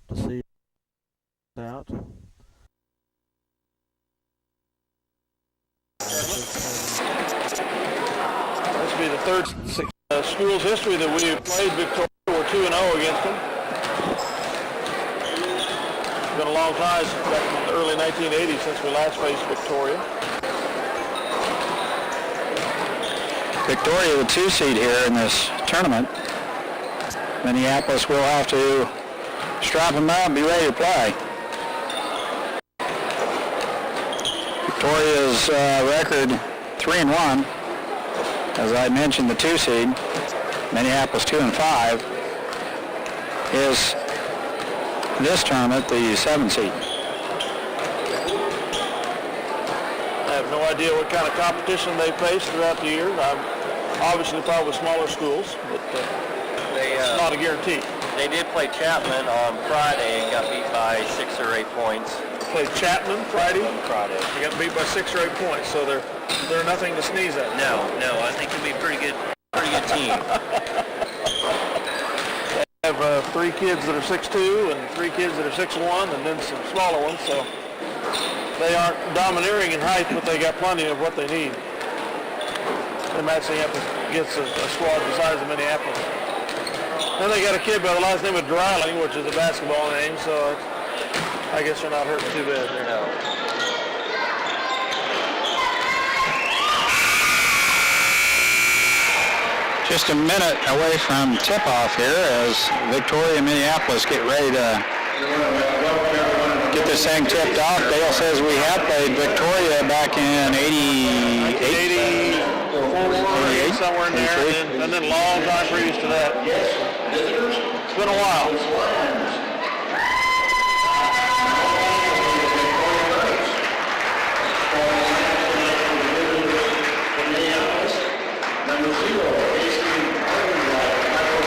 to see out. This will be the third school's history that we have played Victoria. We're 2-0 against them. It's been a long time, back in the early 1980s, since we last faced Victoria. Victoria, the 2 seed here in this tournament. Minneapolis will have to strap them out and be ready to play. Victoria's record 3-1. As I mentioned, the 2 seed, Minneapolis 2-5, is this tournament the 7 seed. I have no idea what kind of competition they face throughout the year. Obviously probably smaller schools, but it's not a guarantee. They did play Chapman on Friday and got beat by 6 or 8 points. Played Chapman Friday? They got beat by 6 or 8 points, so they're nothing to sneeze at. No, I think it'll be a pretty good team. They have 3 kids that are 6'2", and 3 kids that are 6'1", and then some smaller ones, so they aren't domineering in height, but they got plenty of what they need. They're matching up against a squad the size of Minneapolis. Then they got a kid by the last name of Dreiling, which is a basketball name, so I guess they're not hurting too bad there. No. Just a minute away from tip-off here as Victoria and Minneapolis get ready to get this thing tipped off. Dale says we have played Victoria back in 88, somewhere in there, and then a long time previous to that. It's been a while.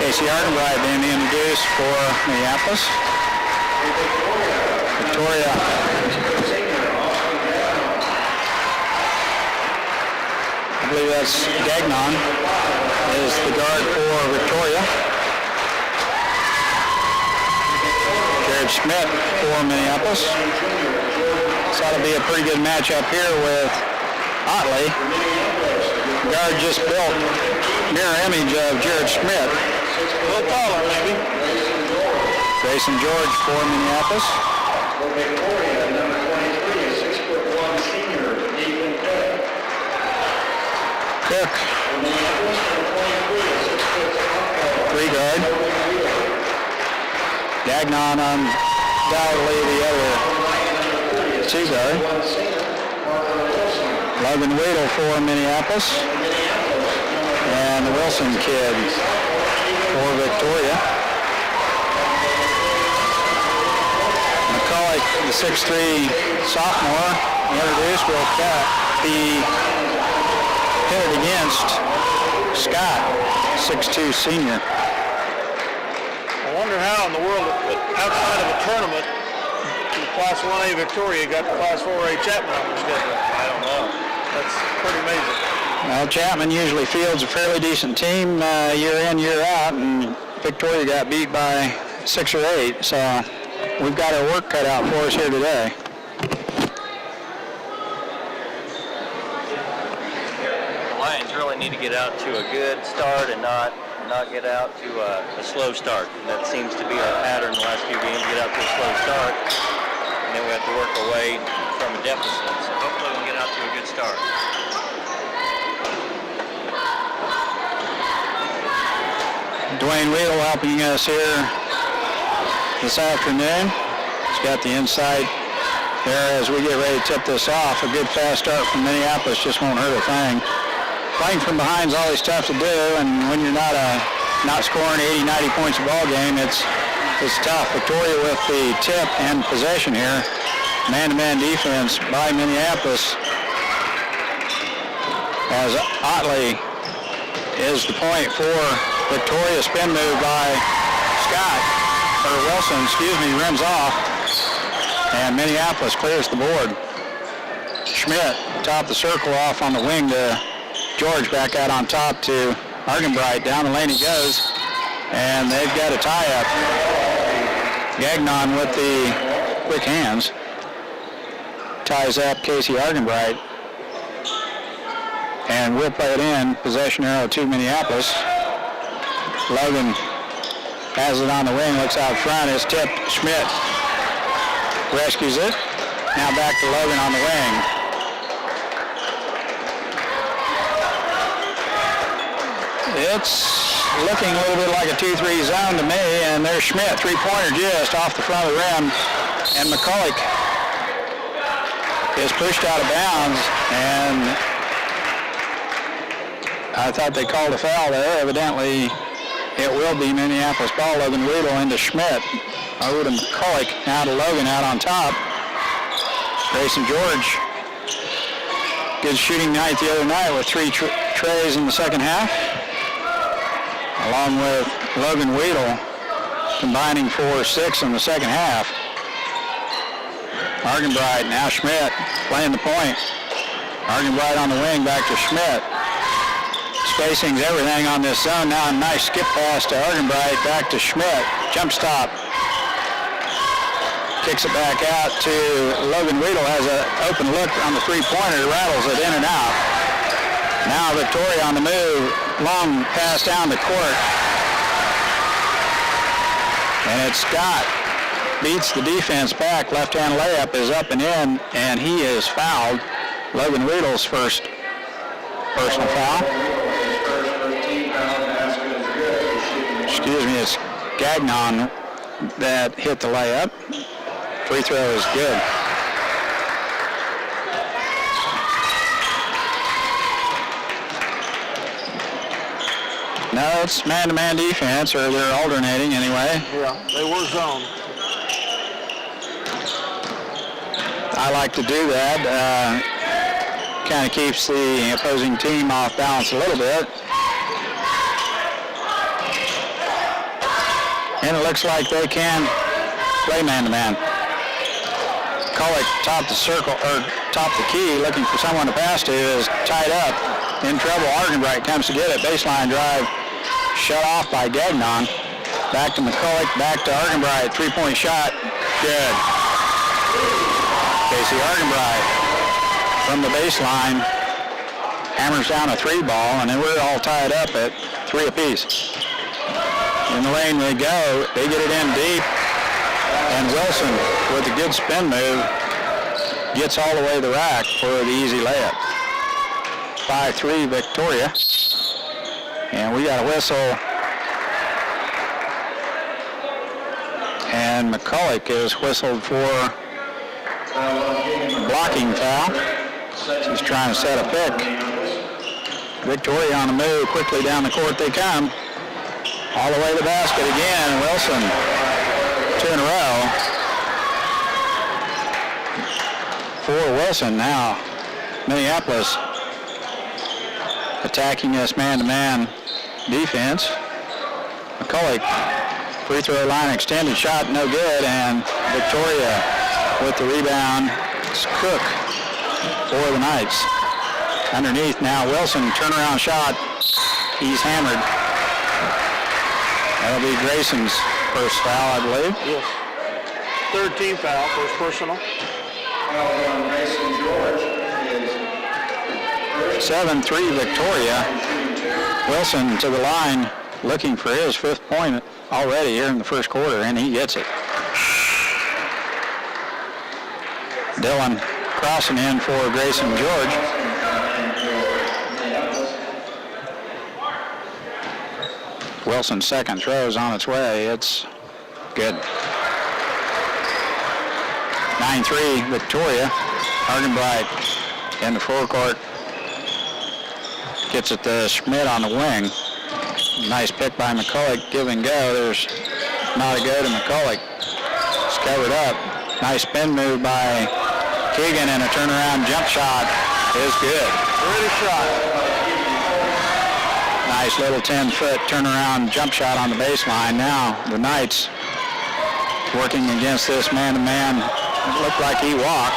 Casey Ardenbright being introduced for Minneapolis. Victoria. I believe that's Gagnon is the guard for Victoria. Jared Schmidt for Minneapolis. So that'll be a pretty good matchup here with Otley. Guard just built mirror image of Jared Schmidt. A little taller, maybe. Grayson George for Minneapolis. For Victoria, number 23 is 6'1" senior, Ethan Cook. Cook. For Minneapolis, number 23 is 6'1" 3 guard. Gagnon undoubtedly the other 2 guard. Logan Weedle for Minneapolis. And the Wilson kid for Victoria. McCulloch, the 6'3" sophomore, introduced, will be pitted against Scott, 6'2" senior. I wonder how in the world, outside of a tournament, the Class 1A Victoria got the Class 4A Chapman on their schedule. I don't know. That's pretty amazing. Well, Chapman usually fields a fairly decent team year in, year out, and Victoria got beat by 6 or 8, so we've got our work cut out for us here today. The Lions really need to get out to a good start and not get out to a slow start. And that seems to be our pattern the last few games, get out to a slow start, and then we have to work our way from a deficit. So hopefully we can get out to a good start. Dwayne Weedle helping us here this afternoon. He's got the insight there as we get ready to tip this off. A good fast start from Minneapolis just won't hurt a thing. Playing from behind is always tough to do, and when you're not scoring 80, 90 points a ball game, it's tough. Victoria with the tip and possession here. Man-to-man defense by Minneapolis as Otley is the point for Victoria. Spin move by Wilson, rims off, and Minneapolis clears the board. Schmidt top the circle off on the wing to George, back out on top to Argenbright. Down the lane he goes, and they've got a tie-up. Gagnon with the quick hands. Ties up Casey Argenbright. And we'll play it in. Possession arrow to Minneapolis. Logan has it on the wing, looks out front. It's tipped. Schmidt rescues it. Now back to Logan on the wing. It's looking a little bit like a 2-3 zone to me, and there's Schmidt, three-pointer just off the front of the rim, and McCulloch is pushed out of bounds, and I thought they called a foul there. Evidently, it will be Minneapolis ball. Logan Weedle into Schmidt. Over to McCulloch, now to Logan out on top. Grayson George, good shooting night the other night with 3 trays in the second half, along with Logan Weedle combining 4-6 in the second half. Argenbright, now Schmidt playing the point. Argenbright on the wing, back to Schmidt. Spacing's everything on this zone. Now a nice skip pass to Argenbright, back to Schmidt. Jump stop. Kicks it back out to Logan Weedle, has an open look on the three-pointer, rattles it in and out. Now Victoria on the move, long pass down the court. And it's Scott, beats the defense back, left-hand layup is up and in, and he is fouled. Logan Weedle's first personal foul. Excuse me, it's Gagnon that hit the layup. Free throw is good. No, it's man-to-man defense, or they're alternating anyway. Yeah, they were zoned. I like to do that. Kind of keeps the opposing team off balance a little bit. And it looks like they can play man-to-man. McCulloch top the circle, or top the key, looking for someone to pass to, is tied up. In trouble. Argenbright comes to get it. Baseline drive shut off by Gagnon. Back to McCulloch, back to Argenbright. Three-point shot. Good. Casey Argenbright from the baseline hammers down a 3-ball, and then we're all tied up at 3 apiece. In the lane they go. They get it in deep. And Wilson, with a good spin move, gets all the way to the rack for the easy layup. 5-3 Victoria. And we got a whistle. And McCulloch is whistled for a blocking foul. He's trying to set a pick. Victoria on the move, quickly down the court they come. All the way to the basket again. Wilson, 2 in a row. For Wilson now. Minneapolis attacking this man-to-man defense. McCulloch, free throw line extended shot, no good, and Victoria with the rebound. It's Cook for the Knights. Underneath now, Wilson, turnaround shot. He's hammered. That'll be Grayson's first foul, I believe. Yes. Third team foul, first personal. 7-3 Victoria. Wilson to the line, looking for his 5th point already here in the first quarter, and he gets it. Dillon crossing in for Grayson George. Wilson's second throw is on its way. It's good. 9-3 Victoria. Argenbright in the forecourt. Gets it to Schmidt on the wing. Nice pick by McCulloch. Give and go. There's not a go to McCulloch. It's covered up. Nice spin move by Keegan, and a turnaround jump shot is good. Pretty shot. Nice little 10-foot turnaround jump shot on the baseline. Now the Knights working against this man-to-man. It looked like he walked.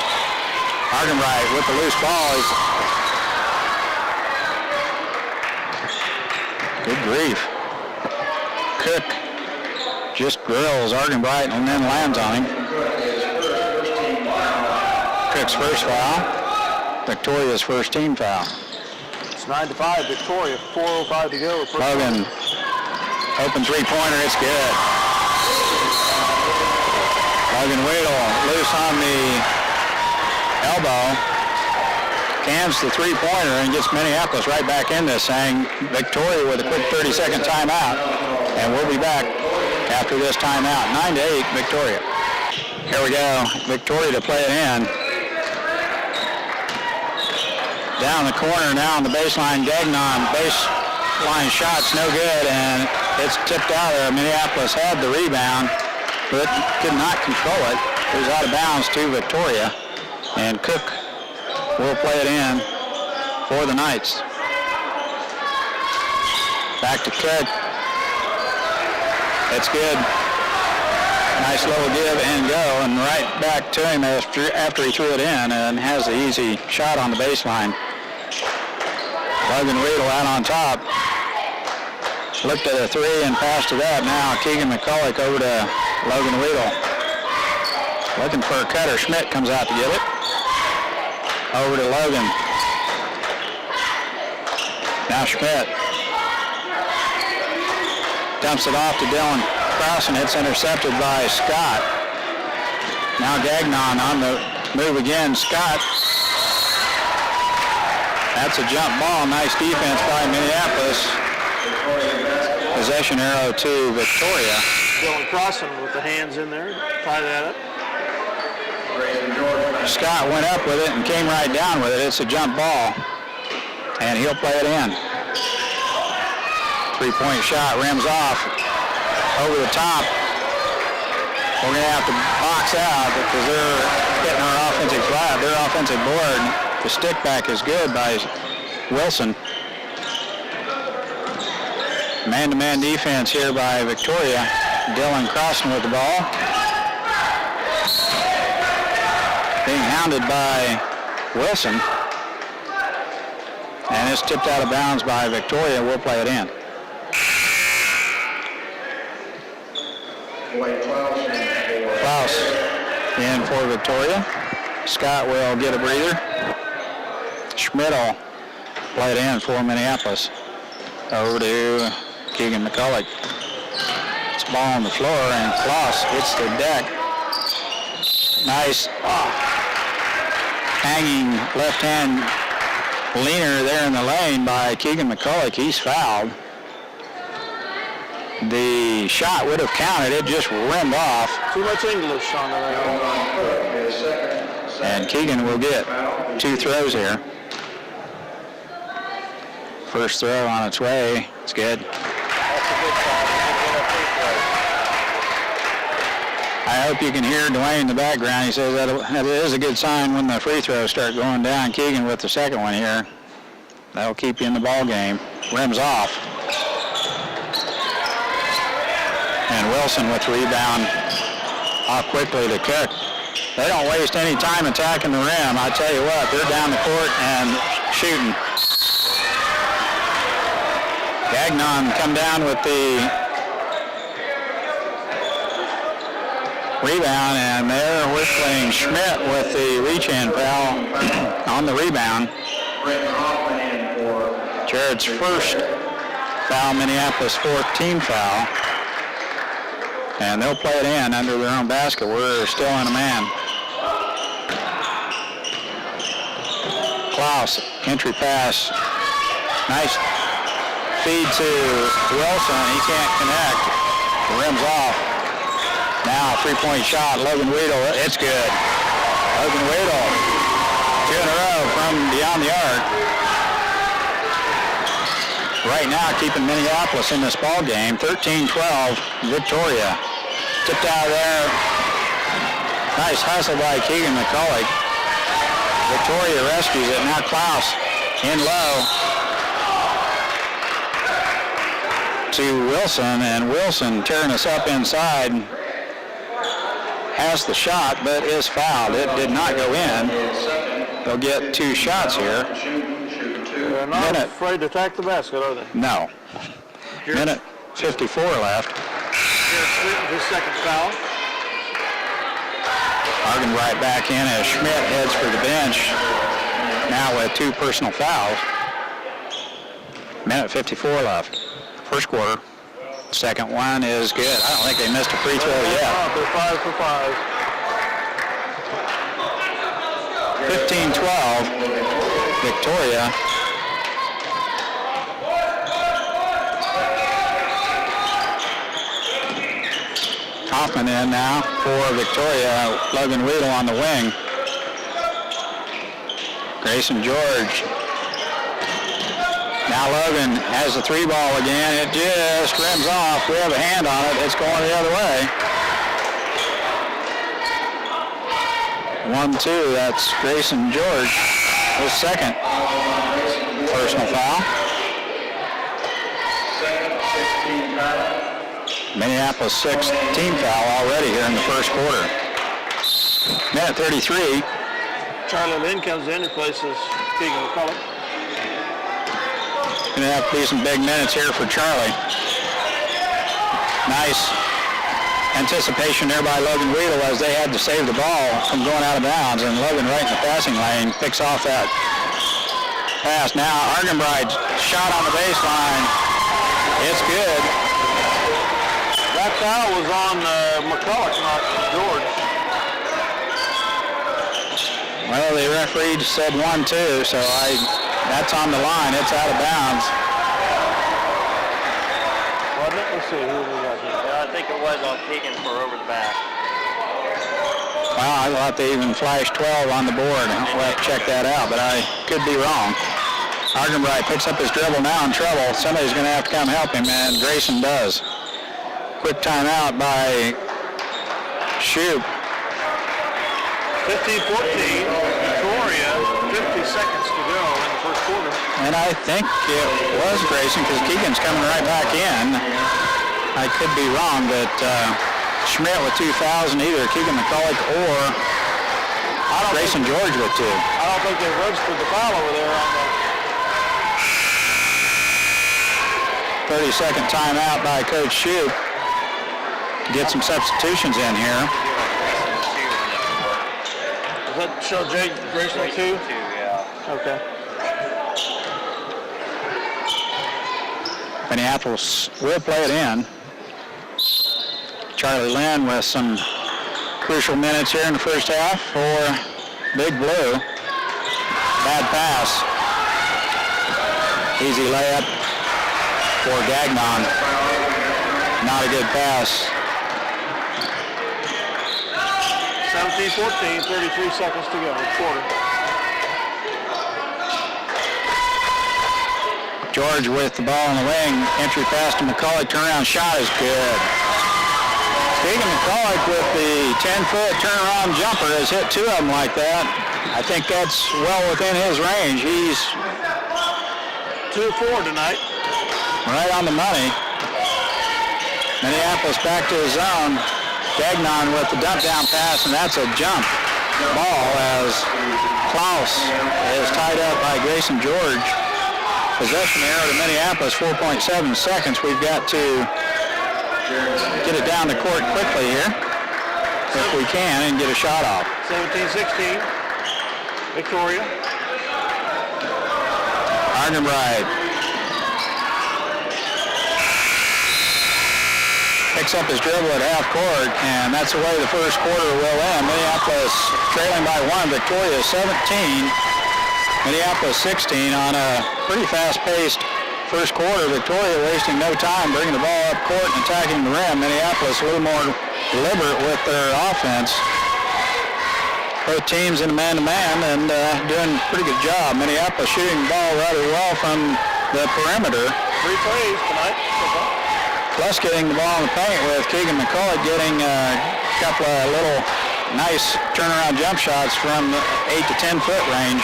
Argenbright with the loose ball. Good grief. Cook just drills Argenbright and then lands on him. Cook's first foul. Victoria's first team foul. It's 9-5 Victoria, 4:05 to go. Logan, open three-pointer, it's good. Logan Weedle loose on the elbow, cans the three-pointer and gets Minneapolis right back in this thing. Victoria with a quick 30-second timeout, and we'll be back after this timeout. 9-8 Victoria. Here we go, Victoria to play it in. Down the corner now on the baseline, Gagnon, baseline shot's no good, and it's tipped out there. Minneapolis had the rebound, but could not control it. It was out of bounds to Victoria, and Cook will play it in for the Knights. Back to Cook. It's good. Nice little give and go, and right back to him after he threw it in and has the easy shot on the baseline. Logan Weedle out on top. Looked at a three and passed it up. Now Keegan McCulloch over to Logan Weedle. Looking for a cutter. Schmidt comes out to get it. Over to Logan. Now Schmidt. Dumps it off to Dylan Cross, and it's intercepted by Scott. Now Gagnon on the move again. Scott. That's a jump ball. Nice defense by Minneapolis. Possession arrow to Victoria. Dylan Crossan with the hands in there. Tie that up. Scott went up with it and came right down with it. It's a jump ball, and he'll play it in. Three-point shot, rims off, over the top. We're going to have to box out because they're getting our offensive flat. Their offensive board, the stick back is good by Wilson. Man-to-man defense here by Victoria. Dylan Crossan with the ball. Being hounded by Wilson. And it's tipped out of bounds by Victoria. We'll play it in. Klaus in for Victoria. Scott will get a breather. Schmidt will play it in for Minneapolis. Over to Keegan McCulloch. It's a ball on the floor, and Klaus hits the deck. Nice hanging left hand leaner there in the lane by Keegan McCulloch. He's fouled. The shot would have counted. It just rimmed off. Too much English on the And Keegan will get two throws here. First throw on its way. It's good. That's a good sign. I hope you can hear Dwayne in the background. He says that is a good sign when the free throws start going down. Keegan with the second one here. That'll keep you in the ball game. Rims off. And Wilson with the rebound. Off quickly to Cook. They don't waste any time attacking the rim. I tell you what, they're down the court and shooting. Gagnon come down with the rebound, and they're whistling Schmidt with the reach-in foul on the rebound. Jared's first foul, Minneapolis 14 foul. And they'll play it in under their own basket. We're still in a man. Klaus, entry pass. Nice feed to Wilson. He can't connect. The rim's off. Now a three-point shot. Logan Weedle. It's good. Logan Weedle. Two in a row from beyond the arc. Right now keeping Minneapolis in this ball game. 13-12 Victoria. Tipped out of there. Nice hustle by Keegan McCulloch. Victoria rescues it. Now Klaus in low to Wilson, and Wilson tearing us up inside. Has the shot, but is fouled. It did not go in. They'll get two shots here. They're not afraid to attack the basket, are they? No. Minute 54 left. Jared his second foul. Argenbright back in as Schmidt heads for the bench. Now with 2 personal fouls. Minute 54 left. First quarter. Second one is good. I don't think they missed a free throw yet. They're 5 for 5. 15-12. Victoria. Hoffman in now for Victoria. Logan Weedle on the wing. Grayson George. Now Logan has the 3 ball again. It just rims off. We have a hand on it. It's going the other way. 1-2. That's Grayson George. His second personal foul. Second, 16 foul. Minneapolis 6 team foul already here in the first quarter. Minute 33. Charlie Lynn comes in and replaces Keegan McCullough. Going to have to be some big minutes here for Charlie. Nice anticipation there by Logan Weedle as they had to save the ball from going out of bounds, and Logan right in the passing lane picks off that pass. Now Argenbright shot on the baseline. It's good. That foul was on McCullough, not George. Well, the referee said 1-2, so that's on the line. It's out of bounds. Wasn't it? Let's see who we got here. I think it was on Keegan for over the back. Wow, I thought they even flashed 12 on the board. I'll have to check that out, but I could be wrong. Argenbright picks up his dribble now in trouble. Somebody's going to have to come help him, and Grayson does. Quick timeout by Shoup. 15-14, Victoria, 50 seconds to go in the first quarter. And I think it was Grayson because Keegan's coming right back in. I could be wrong, but Schmidt with 2 fouls and either Keegan McCullough or Grayson George with 2. I don't think they registered the foul over there on the 30-second timeout by Coach Shoup to get some substitutions in here. Does that show Jake Grayson 2? 2, yeah. Okay. Minneapolis will play it in. Charlie Lynn with some crucial minutes here in the first half for Big Blue. Bad pass. Easy layup for Gagnon. Not a good pass. 17-14, 33 seconds to go in the quarter. George with the ball in the wing. Entry pass to McCullough. Turnaround shot is good. Keegan McCullough with the 10-foot turnaround jumper has hit 2 of them like that. I think that's well within his range. He's 2 of 4 tonight. right on the money. Minneapolis back to his zone. Gagnon with the dump down pass, and that's a jump ball as Klaus is tied up by Grayson George. Possession arrow to Minneapolis, 4.7 seconds. We've got to get it down the court quickly here if we can and get a shot off. 17-16, Victoria. Argenbright picks up his dribble at half court, and that's the way the first quarter will end. Minneapolis trailing by 1, Victoria 17, Minneapolis 16 on a pretty fast-paced first quarter. Victoria wasting no time bringing the ball up court and attacking the rim. Minneapolis a little more deliberate with their offense. Both teams in a man-to-man and doing a pretty good job. Minneapolis shooting the ball rather well from the perimeter. 3 plays tonight. Plus getting the ball in the paint with Keegan McCullough getting a couple of little nice turnaround jump shots from the 8 to 10 foot range,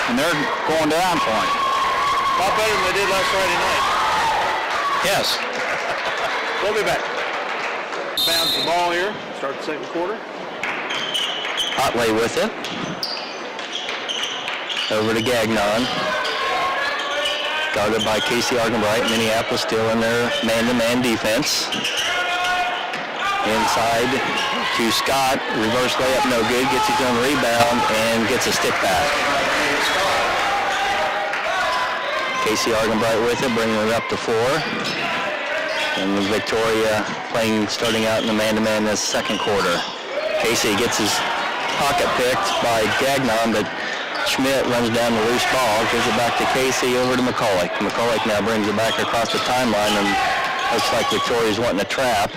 and they're going down for him. A lot better than they did last Friday night. Yes. We'll be back. Bounce the ball here. Start the second quarter. Otley with it. Over to Gagnon. Guarded by Casey Argenbright. Minneapolis still in their man-to-man defense. Inside to Scott. Reverse layup, no good. Gets his own rebound and gets a stick back. Casey Argenbright with it, bringing it up to 4. And Victoria starting out in the man-to-man this second quarter. Casey gets his pocket picked by Gagnon, but Schmidt runs down the loose ball, gives it back to Casey, over to McCulloch. McCulloch now brings it back across the timeline, and looks like Victoria's wanting a trap.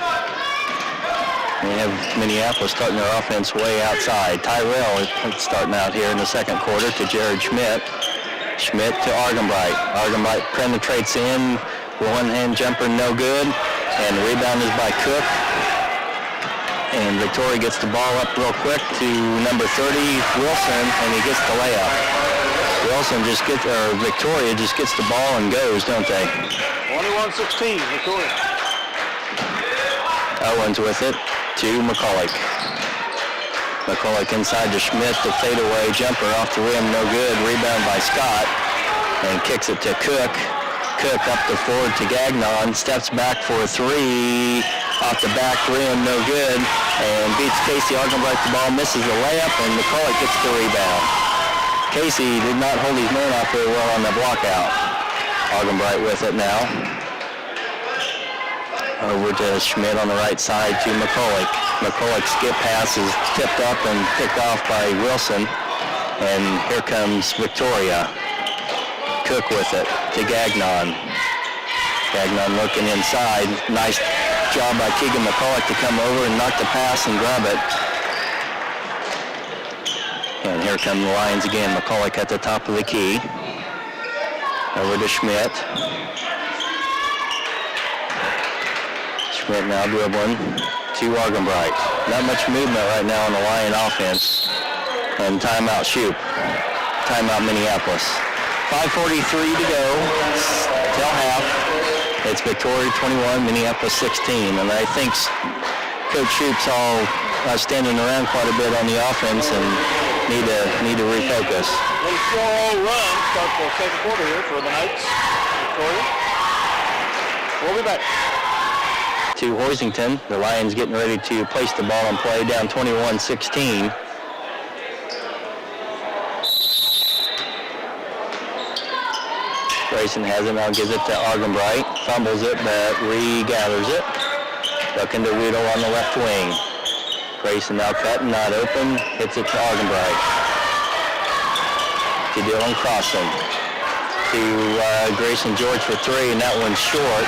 They have Minneapolis starting their offense way outside. Tyrell is starting out here in the second quarter to Jared Schmidt. Schmidt to Argenbright. Argenbright penetrates in. One-hand jumper, no good. And the rebound is by Cook. And Victoria gets the ball up real quick to number 30, Wilson, and he gets the layup. Victoria just gets the ball and goes, don't they? 21-16, Victoria. Owens with it to McCulloch. McCulloch inside to Schmidt, the fadeaway jumper off the rim, no good. Rebound by Scott, and kicks it to Cook. Cook up the forward to Gagnon, steps back for a 3, off the back rim, no good, and beats Casey Argenbright. The ball misses the layup, and McCulloch gets the rebound. Casey did not hold his man out very well on the block out. Argenbright with it now. Over to Schmidt on the right side to McCulloch. McCulloch's skip pass is tipped up and picked off by Wilson. And here comes Victoria. Cook with it to Gagnon. Gagnon looking inside. Nice job by Keegan McCulloch to come over and knock the pass and grab it. And here come the Lions again. McCulloch at the top of the key. Over to Schmidt. Schmidt now dribbling to Argenbright. Not much movement right now on the Lion offense. And timeout Shoop. Timeout Minneapolis. 5:43 to go till half. It's Victoria 21, Minneapolis 16. And I think Coach Shoop's all standing around quite a bit on the offense and need to refocus. Little slow run, start the second quarter here for the Knights. Victoria. We'll be back. To Hoisington, the Lions getting ready to place the ball in play, down 21-16. Grayson has it, now gives it to Argenbright, fumbles it, but regathers it. Looking to Weedle on the left wing. Grayson now cutting, not open, hits it to Argenbright. To Dylan Crossan. To Grayson George for 3, and that one's short.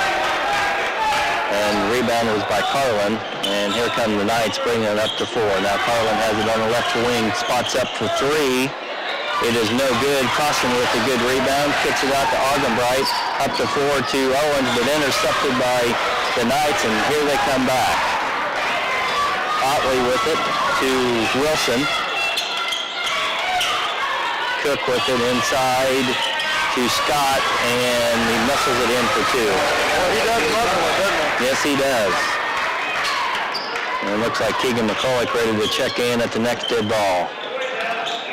And rebound was by Carlin, and here come the Knights bringing it up to 4. Now Carlin has it on the left wing, spots up for 3. It is no good. Crossan with a good rebound, kicks it out to Argenbright, up to 4 to Owens, but intercepted by the Knights, and here they come back. Otley with it to Wilson. Cook with it inside to Scott, and he muscles it in for 2. Well, he does muscle it, doesn't he? Yes, he does. And it looks like Keegan McCulloch ready to check in at the next dead ball.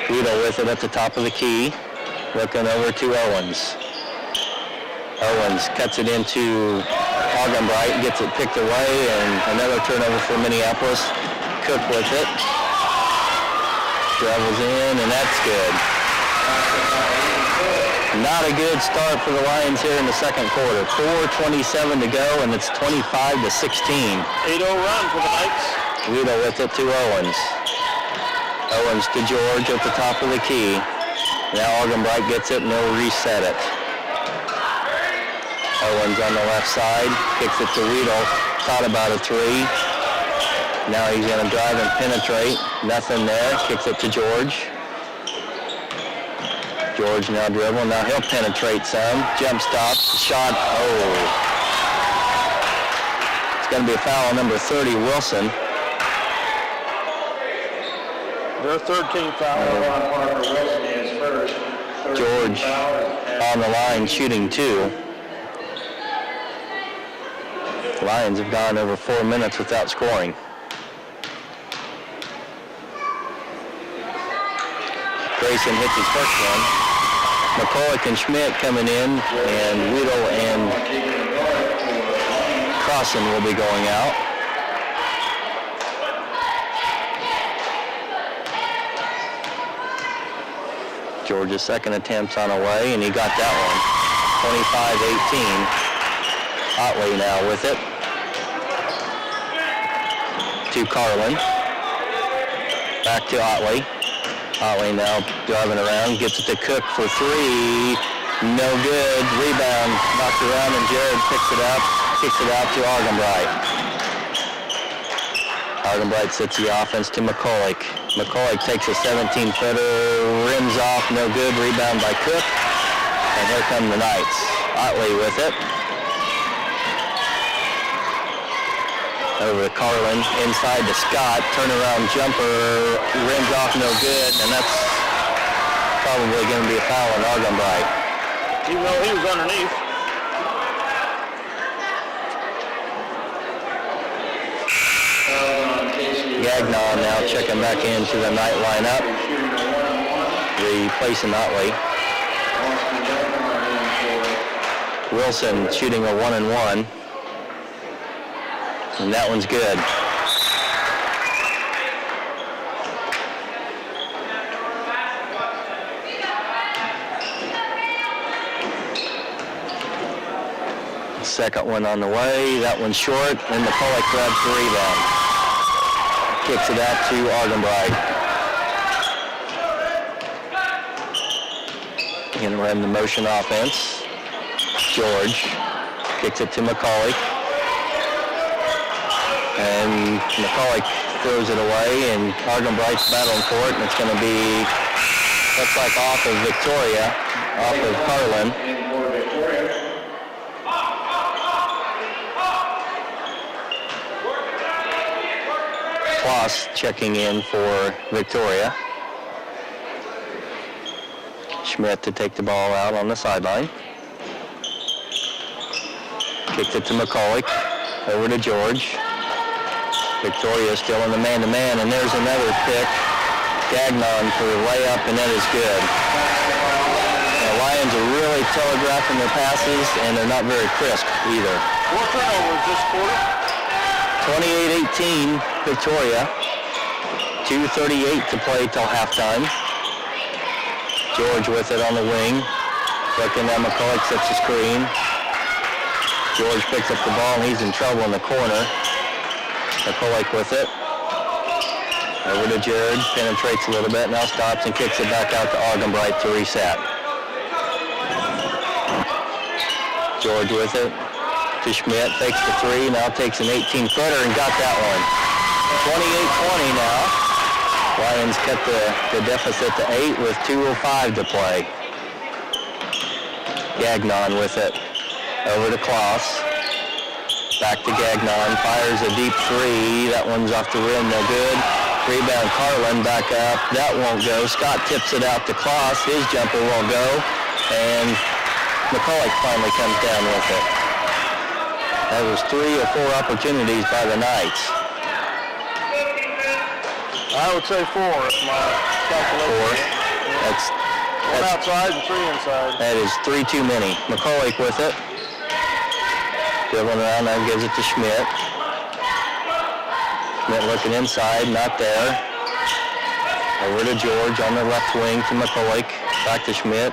Weedle with it at the top of the key. Looking over to Owens. Owens cuts it into Argenbright, gets it picked away, and another turnover for Minneapolis. Cook with it. Travels in, and that's good. Not a good start for the Lions here in the second quarter. 4:27 to go, and it's 25-16. 8-0 run for the Knights. Weedle with it to Owens. Owens to George at the top of the key. Now Argenbright gets it, and they'll reset it. Owens on the left side, kicks it to Weedle. Thought about a 3. Now he's going to drive and penetrate. Nothing there. Kicks it to George. George now dribbling. Now he'll penetrate some. Jump stop. Shot. Oh. It's going to be a foul on number 30, Wilson. Their third team foul. George on the line shooting 2. The Lions have gone over 4 minutes without scoring. Grayson hits his first one. McCulloch and Schmidt coming in, and Weedle and Crossan will be going out. George's second attempts on away, and he got that one. 25-18. Otley now with it. To Carlin. Back to Otley. Otley now driving around, gets it to Cook for three. No good. Rebound knocked around, and Jared picks it up. Kicks it out to Argenbright. Argenbright sets the offense to McCulloch. McCulloch takes a 17-footer, rims off, no good. Rebound by Cook. And here come the Knights. Otley with it. Over to Carlin, inside to Scott. Turnaround jumper, rims off, no good. And that's probably going to be a foul on Argenbright. Even though he was underneath. Gagnon now checking back into the Knight lineup, replacing Otley. Wilson shooting a 1-and-1, and that one's good. Second one on the way, that one's short, and McCulloch grabs the rebound. Kicks it out to Argenbright. Going to run the motion offense. George kicks it to McCulloch. And McCulloch throws it away, and Argenbright's battling for it, and it's going to be, looks like off of Victoria, off of Carlin. Kloss checking in for Victoria. Schmidt to take the ball out on the sideline. Kicked it to McCulloch. Over to George. Victoria still in the man-to-man, and there's another pick. Gagnon for the layup, and that is good. The Lions are really telegraphing their passes, and they're not very crisp either. What turnovers this quarter? 28-18 Victoria. 2:38 to play till halftime. George with it on the wing. Looking at McCulloch, sets the screen. George picks up the ball, and he's in trouble in the corner. McCulloch with it. Over to Jared, penetrates a little bit, now stops and kicks it back out to Argenbright to reset. George with it. To Schmidt, takes the three, now takes an 18-footer and got that one. 28-20 now. Lions cut the deficit to 8 with 2:05 to play. Gagnon with it. Over to Kloss. Back to Gagnon, fires a deep three. That one's off the rim, no good. Rebound Carlin, back up. That won't go. Scott tips it out to Kloss. His jumper won't go. And McCulloch finally comes down with it. That was 3 or 4 opportunities by the Knights. I would say 4 if my calculation. 4. That's One outside and 3 inside. That is 3 too many. McCulloch with it. Dribbling around, now gives it to Schmidt. Schmidt looking inside, not there. Over to George on the left wing to McCulloch. Back to Schmidt.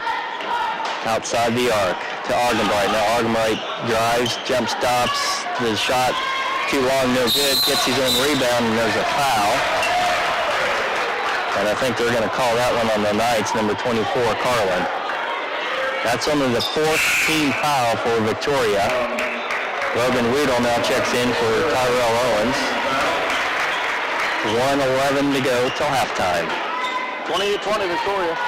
Outside the arc to Argenbright. Now Argenbright drives, jump stops. The shot too long, no good. Gets his own rebound, and there's a foul. And I think they're going to call that one on the Knights, number 24, Carlin. That's only the 4th team foul for Victoria. Logan Weedle now checks in for Tyrell Owens. 1:11 to go till halftime. 28-20 Victoria.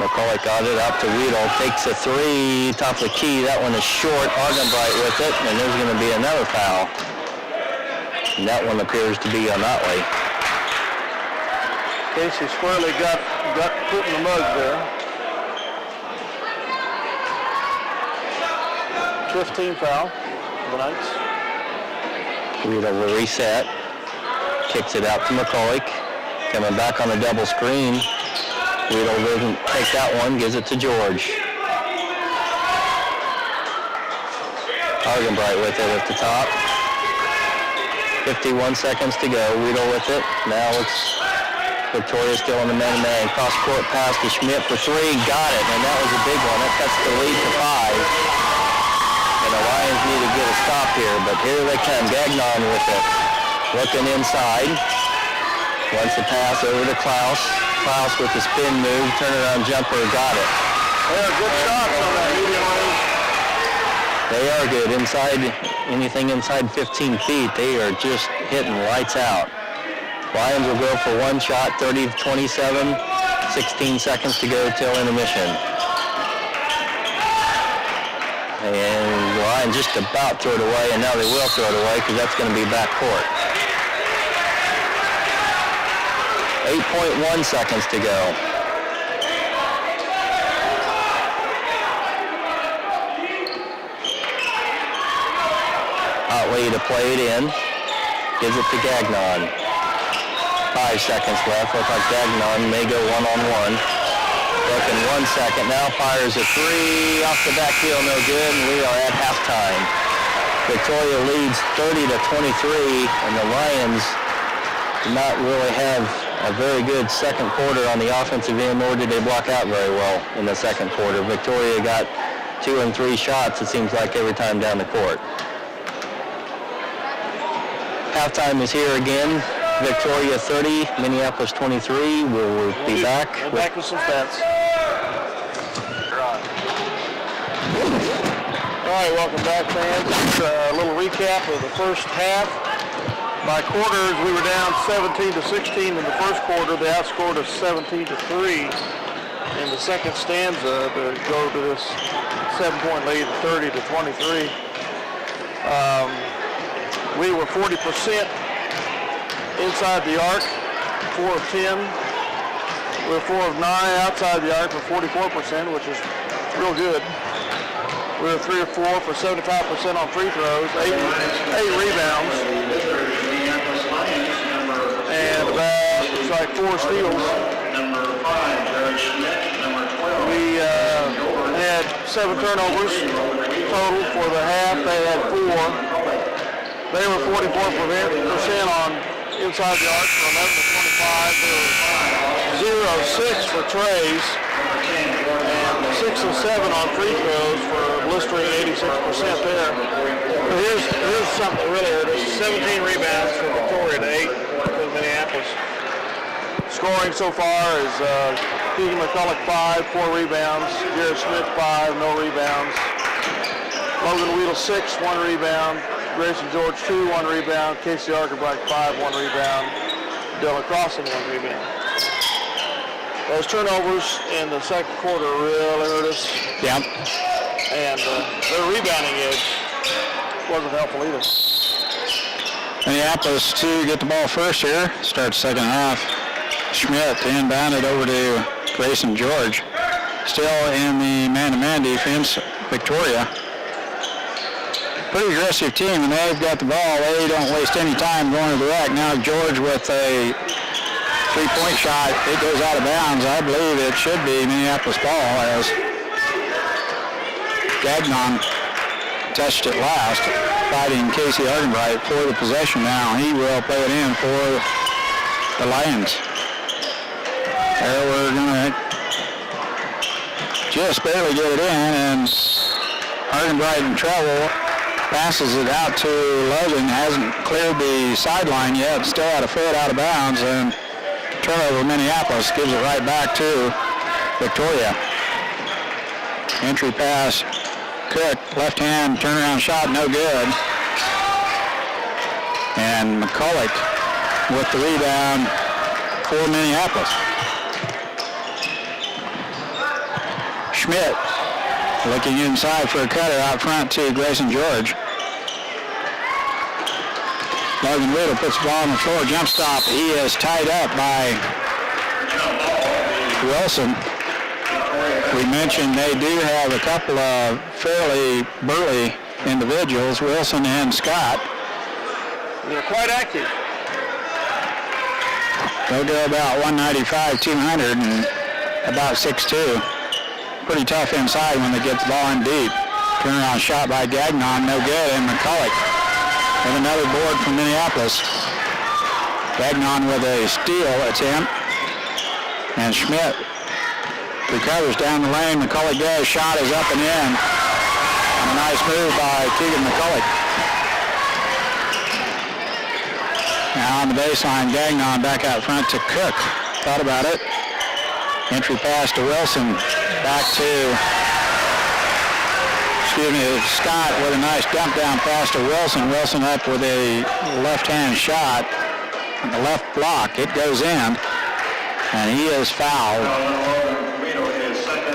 McCulloch got it up to Weedle, takes a three, top of the key. That one is short. Argenbright with it, and there's going to be another foul. And that one appears to be on Otley. Casey squarely got put in the mud there. 15 foul for the Knights. Weedle will reset. Kicks it out to McCulloch. Coming back on a double screen. Weedle doesn't take that one, gives it to George. Argenbright with it at the top. 51 seconds to go. Weedle with it. Now it's Victoria still in the man-to-man. Cross-court pass to Schmidt for three. Got it, and that was a big one. That cuts the lead to 5. And the Lions need to get a stop here, but here they come. Gagnon with it. Looking inside. Wants the pass over to Klaus. Klaus with the spin move. Turnaround jumper. Got it. They're good shots on that medium range. They are good. Inside, anything inside 15 feet, they are just hitting lights out. Lions will go for one shot, 30-27, 16 seconds to go till intermission. And the Lions just about throw it away, and now they will throw it away because that's going to be back court. 8.1 seconds to go. Otley to play it in. Gives it to Gagnon. 5 seconds left. Looks like Gagnon may go one-on-one. Looking 1 second. Now fires a three off the back heel. No good. And we are at halftime. Victoria leads 30-23. And the Lions do not really have a very good second quarter on the offensive end, nor did they block out very well in the second quarter. Victoria got 2 and 3 shots, it seems like, every time down the court. Halftime is here again. Victoria 30, Minneapolis 23. We'll be back. We're back with some stats. All right, welcome back, fans. Just a little recap of the first half. By quarters, we were down 17-16 in the first quarter. They outscored us 17-3 in the second stanza to go to this 7-point lead, 30-23. We were 40% inside the arc, 4 of 10. We were 4 of 9 outside the arc for 44%, which is real good. We were 3 of 4 for 75% on free throws, 8 rebounds, and it's like 4 steals. We had 7 turnovers total for the half. They had 4. They were 44% on inside the arc for 11 of 25. They were 0 of 6 for trays and 6 of 7 on free throws for blistering 86% there. But here's something that really hurt us. 17 rebounds for Victoria to 8 for Minneapolis. Scoring so far is Keegan McCulloch 5, 4 rebounds. Jared Smith 5, no rebounds. Logan Weedle 6, 1 rebound. Grayson George 2, 1 rebound. Casey Argerbright 5, 1 rebound. Dylan Crossan 1 rebound. Those turnovers in the second quarter really hurt us. Yep. And their rebounding edge wasn't helpful either. Minneapolis to get the ball first here. Starts second half. Schmidt inbound it over to Grayson George. Still in the man-to-man defense, Victoria. Pretty aggressive team, and they've got the ball. They don't waste any time going to the rack. Now George with a three-point shot. It goes out of bounds. I believe it should be Minneapolis ball as Gagnon touched it last, fighting Casey Argenbright for the possession now. He will play it in for the Lions. There we're going to just barely get it in, and Argenbright in trouble. Passes it out to Logan, hasn't cleared the sideline yet, still at a foot out of bounds, and turnover Minneapolis gives it right back to Victoria. Entry pass, Cook, left hand, turnaround shot, no good. And McCulloch with the rebound for Minneapolis. Schmidt looking inside for a cutter out front to Grayson George. Logan Riddle puts the ball on the floor, jump stop. He is tied up by Wilson. We mentioned they do have a couple of fairly burly individuals, Wilson and Scott. They're quite active. They'll go about 195, 200, and about 6'2". Pretty tough inside when they get the ball in deep. Turnaround shot by Gagnon, no good, and McCulloch with another board from Minneapolis. Gagnon with a steal attempt. And Schmidt recovers down the lane. McCulloch goes. Shot is up and in. And a nice move by Keegan McCulloch. Now on the baseline, Gagnon back out front to Cook. Thought about it. Entry pass to Wilson. Back to, Scott with a nice dump down pass to Wilson. Wilson up with a left-hand shot. The left block. It goes in. And he is fouled.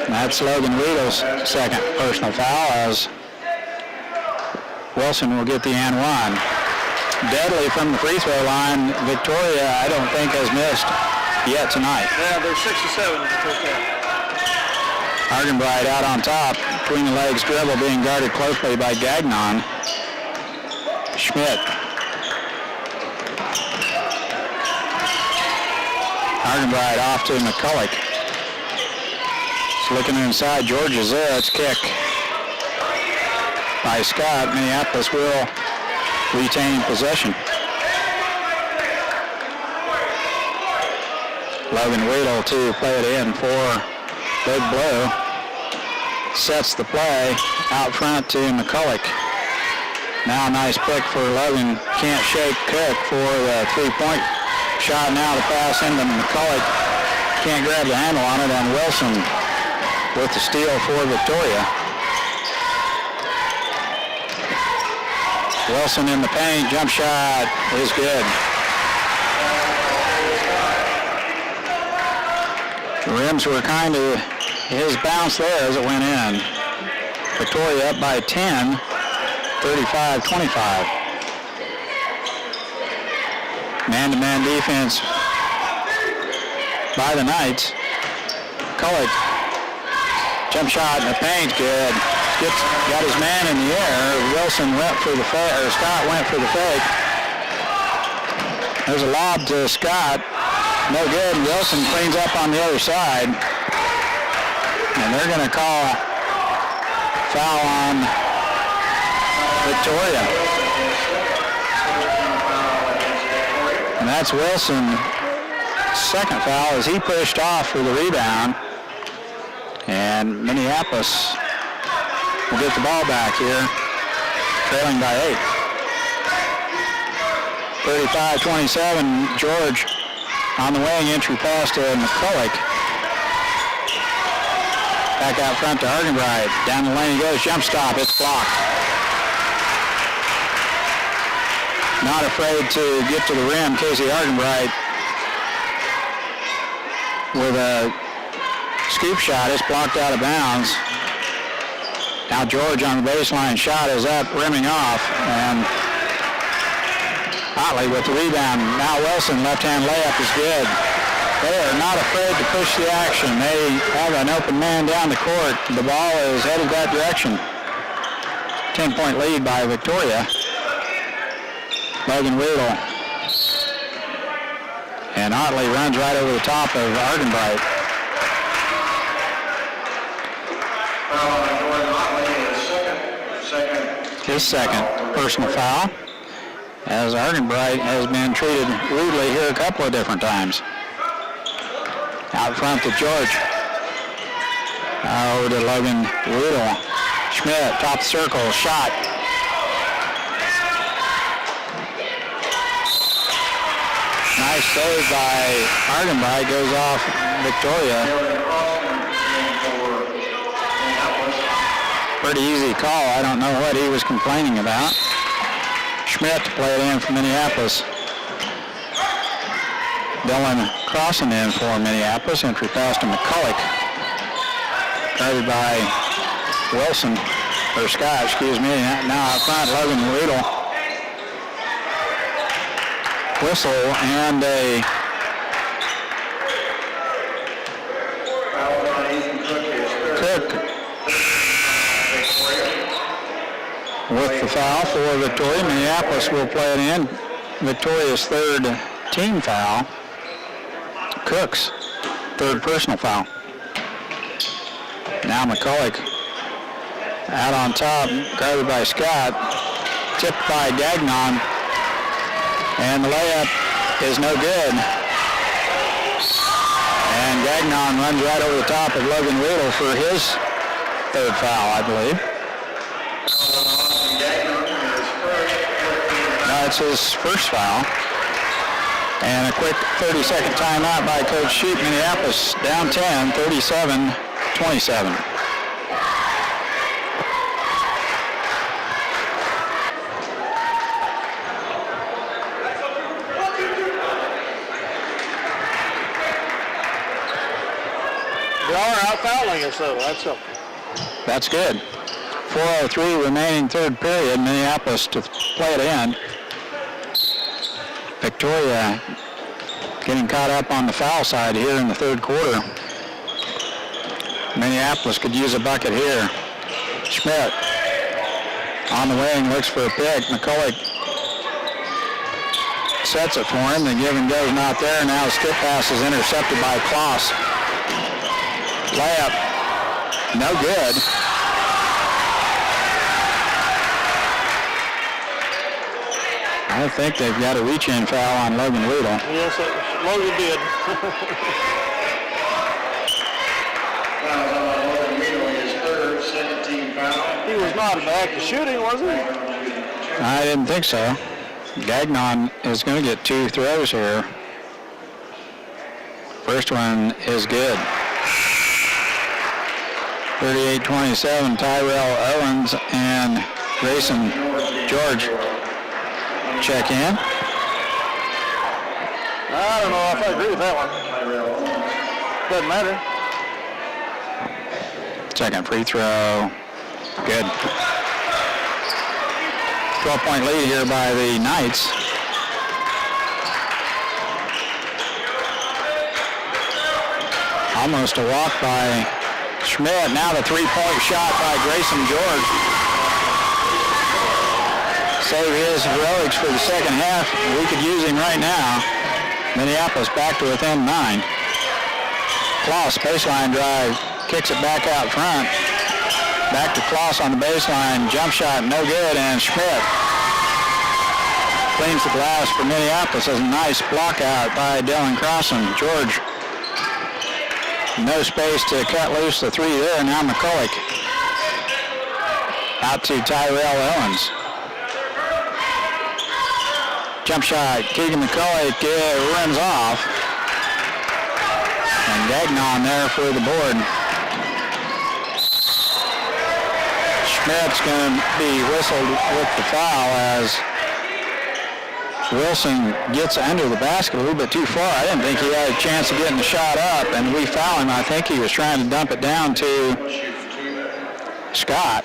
That's Logan Weedle's second personal foul as Wilson will get the and one. Deadly from the free throw line. Victoria, I don't think, has missed yet tonight. Yeah, they're 6 to 7 in the first half. Argenbright out on top. Between the legs dribble being guarded closely by Gagnon. Schmidt. Argenbright off to McCulloch. It's looking inside. George is there. It's kick by Scott. Minneapolis will retain possession. Logan Weedle to play it in for Big Blue. Sets the play out front to McCulloch. Now a nice pick for Logan. Can't shake Cook for the three-point shot. Now the pass into McCulloch. Can't grab the handle on it, and Wilson with the steal for Victoria. Wilson in the paint. Jump shot is good. The rims were kind of his bounce there as it went in. Victoria up by 10, 35-25. Man-to-man defense by the Knights. Culloch, jump shot in the paint, good. Got his man in the air. Wilson went for the fake, or Scott went for the fake. There's a lob to Scott. No good. Wilson cleans up on the other side. And they're going to call foul on Victoria. And that's Wilson's second foul as he pushed off for the rebound. And Minneapolis will get the ball back here, trailing by 8. 35-27, George on the wing, entry pass to McCulloch. Back out front to Argenbright. Down the lane he goes, jump stop, it's blocked. Not afraid to get to the rim, Casey Argenbright with a scoop shot. It's blocked out of bounds. Now George on the baseline, shot is up, rimming off, and Otley with the rebound. Now Wilson, left-hand layup is good. They are not afraid to push the action. They have an open man down the court. The ball is headed that direction. 10-point lead by Victoria. Logan Weedle. And Otley runs right over the top of Argenbright. His second personal foul, as Argenbright has been treated rudely here a couple of different times. Out front to George. Over to Logan Weedle. Schmidt, top circle, shot. Nice save by Argenbright, goes off Victoria. Pretty easy call. I don't know what he was complaining about. Schmidt to play it in for Minneapolis. Dylan crossing in for Minneapolis. Entry pass to McCulloch. Guarded by Wilson, or Scott, excuse me. Now out front, Logan Weedle. Whistle and a Cook with the foul for Victoria. Minneapolis will play it in. Victoria's third team foul. Cook's third personal foul. Now McCulloch out on top, guarded by Scott, tipped by Gagnon, and the layup is no good. And Gagnon runs right over the top of Logan Weedle for his third foul, I believe. No, it's his first foul. And a quick 30-second timeout by Coach Sheep. Minneapolis down 10, 37-27. They are out fouling us, though. That's good. 4:03 remaining third period. Minneapolis to play it in. Victoria getting caught up on the foul side here in the third quarter. Minneapolis could use a bucket here. Schmidt on the wing, looks for a pick. McCulloch sets it for him. The give and go's not there. Now the skip pass is intercepted by Kloss. Layup, no good. I think they've got a reach-in foul on Logan Weedle. Yes, Logan did. Fouls on Logan Weedle, his third, 17 foul. He was not in the act of shooting, was he? I didn't think so. Gagnon is going to get two throws here. First one is good. 38-27, Tyrell Owens and Grayson George check in. I don't know if I agree with that one. Doesn't matter. Second free throw, good. 12-point lead here by the Knights. Almost a walk by Schmidt. Now the three-point shot by Grayson George. Save his heroics for the second half. We could use him right now. Minneapolis back to within 9. Kloss, baseline drive, kicks it back out front. Back to Kloss on the baseline. Jump shot, no good, and Schmidt cleans the glass for Minneapolis. Has a nice block out by Dylan Crossan. George, no space to cut loose the three there. Now McCulloch out to Tyrell Owens. Jump shot, Keegan McCulloch runs off. And Gagnon there for the board. Schmidt's going to be whistled with the foul as Wilson gets under the basket a little bit too far. I didn't think he had a chance of getting the shot up, and we foul him. I think he was trying to dump it down to Scott.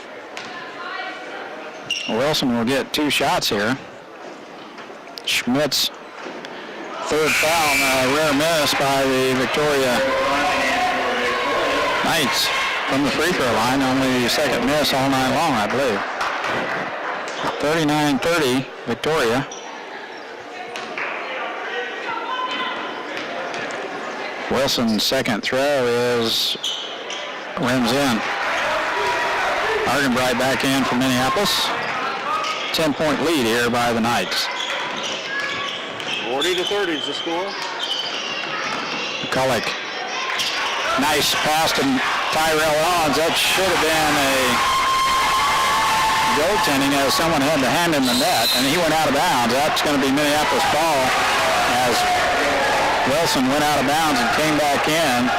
Wilson will get two shots here. Schmidt's third foul, and a rare miss by the Victoria Knights from the free throw line. Only the second miss all night long, I believe. 39-30, Victoria. Wilson's second throw rims in. Argenbright back in for Minneapolis. 10-point lead here by the Knights. 40-30 is the score. McCulloch. Nice pass to Tyrell Owens. That should have been a goaltending as someone had the hand in the net, and he went out of bounds. That's going to be Minneapolis ball as Wilson went out of bounds and came back in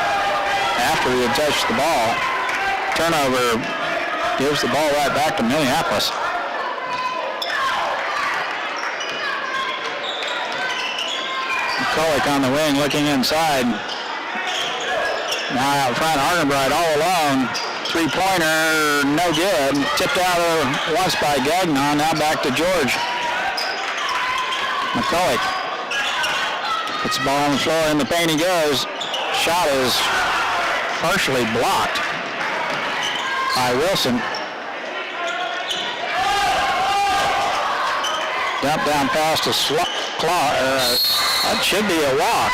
after he had touched the ball. Turnover gives the ball right back to Minneapolis. McCulloch on the wing looking inside. Now out front, Argenbright all alone. Three-pointer, no good. Tipped out once by Gagnon. Now back to George. McCulloch puts the ball on the floor. In the paint he goes. Shot is partially blocked by Wilson. Dump down pass to that should be a walk.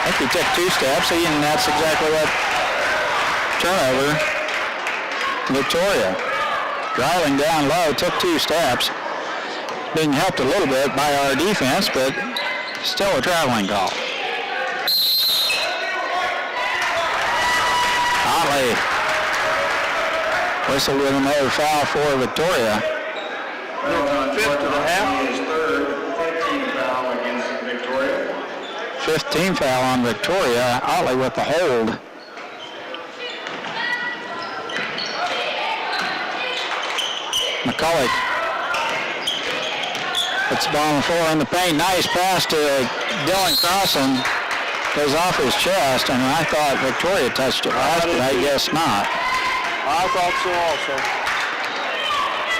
I think he took two steps, and that's exactly what turnover. Victoria. Driving down low, took two steps. Being helped a little bit by our defense, but still a traveling call. Otley whistled with another foul for Victoria. Fifth to the half. His third, 15th foul against Victoria. 15 foul on Victoria. Otley with the hold. McCulloch puts the ball on the floor in the paint. Nice pass to Dylan Crossan. Goes off his chest, and I thought Victoria touched it last, but I guess not. I thought so also.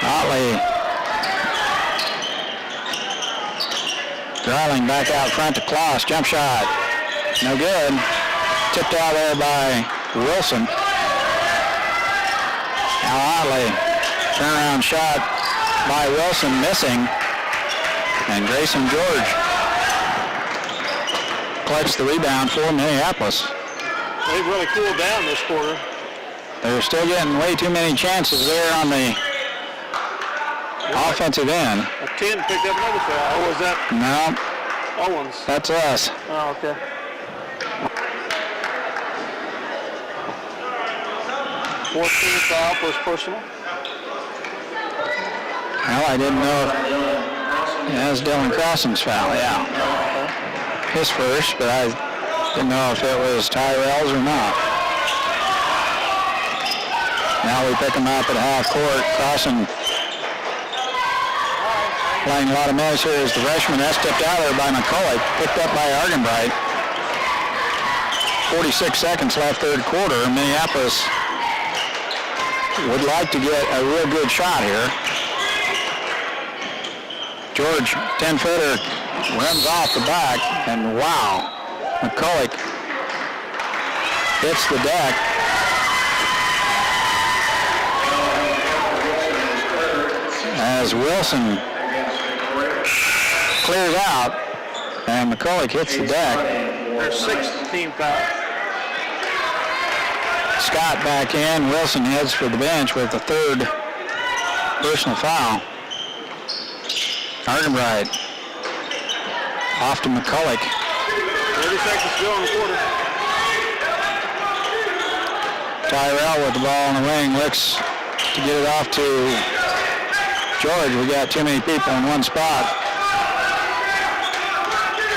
Otley driving back out front to Kloss. Jump shot. No good. Tipped out there by Wilson. Now Otley. Turnaround shot by Wilson missing. And Grayson George collects the rebound for Minneapolis. They've really cooled down this quarter. They're still getting way too many chances there on the offensive end. A 10 picked up another foul. Or was that No, Owens? that's us. Oh, okay. Fourth team foul, first personal. Well, I didn't know if... Yeah, that's Dylan Crossan's foul, yeah. His first, but I didn't know if it was Tyrell's or not. Now we pick him up at half court. Crossan playing a lot of minutes here as the freshman. That's tipped out there by McCulloch, picked up by Argenbright. 46 seconds left third quarter. Minneapolis would like to get a real good shot here. George, 10-footer, runs off the back, and wow, McCulloch hits the deck. As Wilson clears out, and McCulloch hits the deck. Their sixth team foul. Scott back in. Wilson heads for the bench with the third personal foul. Argenbright off to McCulloch. 30 seconds to go in the quarter. Tyrell with the ball in the wing looks to get it off to George. We got too many people in one spot.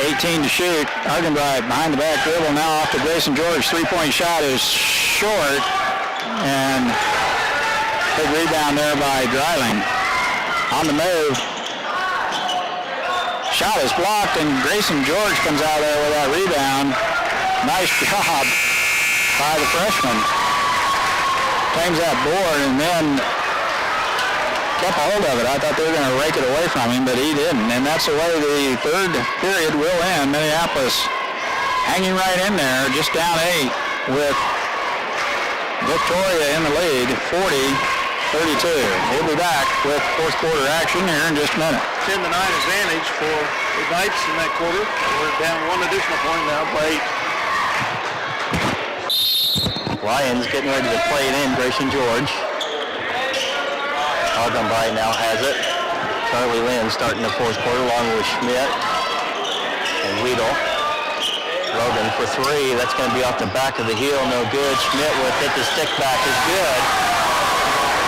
18 to shoot. Argenbright behind the back dribble now off to Grayson George. Three-point shot is short. And big rebound there by Dreiling. On the move. Shot is blocked, and Grayson George comes out there with that rebound. Nice job by the freshman. Claims that board and then kept hold of it. I thought they were going to rake it away from him, but he didn't. And that's the way the third period will end. Minneapolis hanging right in there, just down 8 with Victoria in the lead, 40-32. We'll be back with fourth quarter action here in just a minute. 10-9 advantage for the Knights in that quarter. We're down one additional point now by 8. Lions getting ready to play it in. Grayson George. Argenbright now has it. Charlie Lynn starting the fourth quarter along with Schmidt and Weedle. Logan for three. That's going to be off the back of the heel. No good. Schmidt with it. The stick back is good.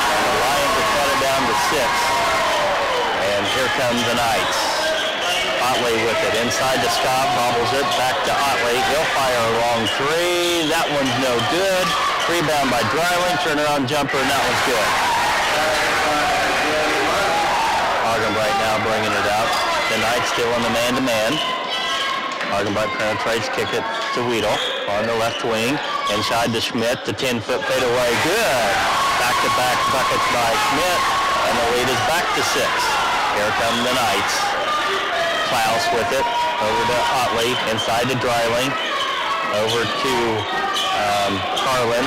And the Lions have cut it down to 6. And here come the Knights. Otley with it. Inside to Scott. Bobbles it. Back to Otley. He'll fire a long three. That one's no good. Rebound by Dreiling. Turnaround jumper, and that one's good. Argenbright now bringing it out. The Knights still in the man-to-man. Argenbright penetrates, kick it to Weedle on the left wing. Inside to Schmidt, the 10-foot fadeaway. Good. Back-to-back buckets by Schmidt, and the lead is back to 6. Here come the Knights. Klaus with it, over to Otley, inside to Dreiling, over to Carlin.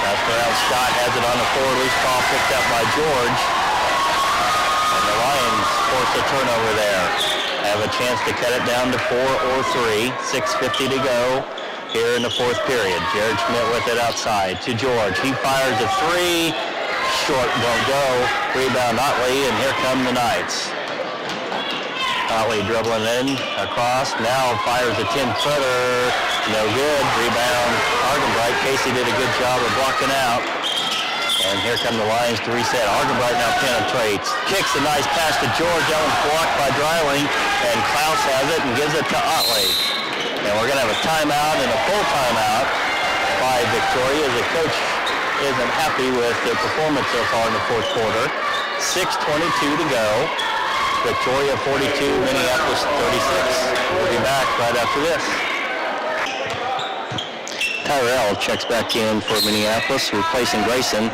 That's around Scott, has it on the forward loose ball, picked up by George. And the Lions force a turnover there. Have a chance to cut it down to 4 or 3. 6:50 to go here in the fourth period. Jared Schmidt with it outside to George. He fires a three. Short, don't go. Rebound Otley, and here come the Knights. Otley dribbling in, across, now fires a 10-footer, no good, rebound, Argenbright. Casey did a good job of blocking out. And here come the Lions to reset. Argenbright now penetrates, kicks a nice pass to George. That was blocked by Dreiling, and Klaus has it and gives it to Otley. And we're going to have a timeout and a full timeout by Victoria. The coach isn't happy with their performance so far in the fourth quarter. 6:22 to go. Victoria 42, Minneapolis 36. We'll be back right after this. Tyrell checks back in for Minneapolis, replacing Grayson.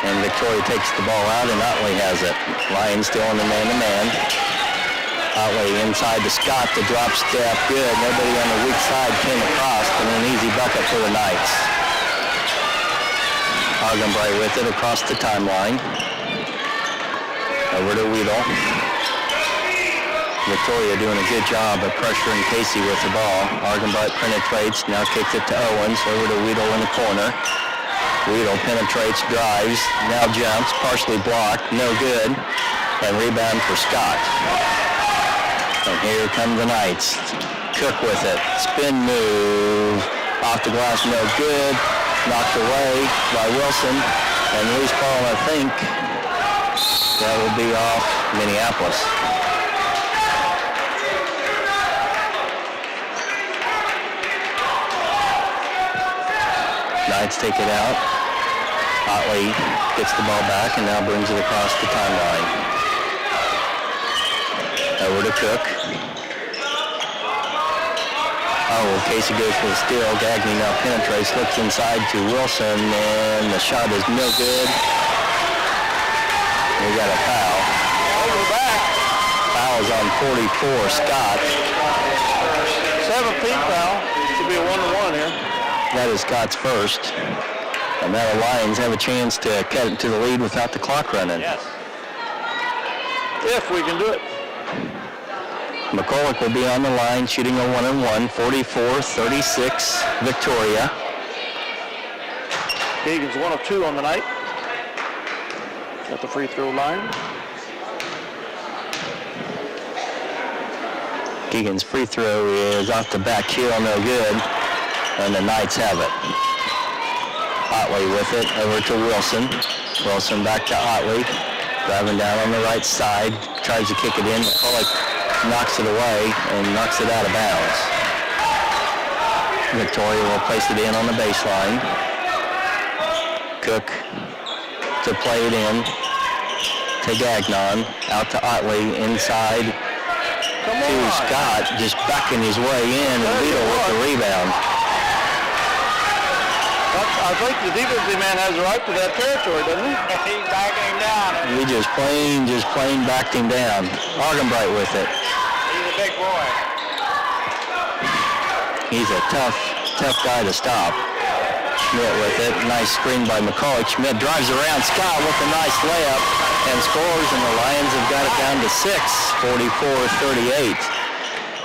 And Victoria takes the ball out, and Otley has it. Lions still in the man-to-man. Otley inside to Scott, the drop step, good. Nobody on the weak side came across, and an easy bucket for the Knights. Argenbright with it across the timeline. Over to Weedle. Victoria doing a good job of pressuring Casey with the ball. Argenbright penetrates, now kicks it to Owens, over to Weedle in the corner. Weedle penetrates, drives, now jumps, partially blocked, no good, and rebound for Scott. And here come the Knights. Cook with it, spin move, off the glass, no good, knocked away by Wilson, and loose ball, I think, that will be off Minneapolis. Knights take it out. Otley gets the ball back and now brings it across the timeline. Over to Cook. Oh, Casey goes for the steal. Gagne now penetrates, looks inside to Wilson, and the shot is no good. We got a foul. Over the back. Foul is on 44, Scott. 17th foul. Should be a 1-1 here. That is Scott's first. And now the Lions have a chance to cut it to the lead without the clock running. Yes. If we can do it. McCulloch will be on the line shooting a 1-and-1, 44-36 Victoria. Keegan's 1 of 2 on the night. At the free throw line. Keegan's free throw is off the back heel, no good. And the Knights have it. Otley with it, over to Wilson. Wilson back to Otley. Driving down on the right side, tries to kick it in. McCulloch knocks it away and knocks it out of bounds. Victoria will place it in on the baseline. Cook to play it in to Gagnon. Out to Otley, inside to Scott, just backing his way in, and Vito with the rebound. I think the defensive man has a right to that territory, doesn't he? He's backing him down. He just plain backed him down. Argenbright with it. He's a big boy. He's a tough guy to stop. Schmidt with it. Nice screen by McCulloch. Schmidt drives around Scott with a nice layup and scores, and the Lions have got it down to 6, 44-38.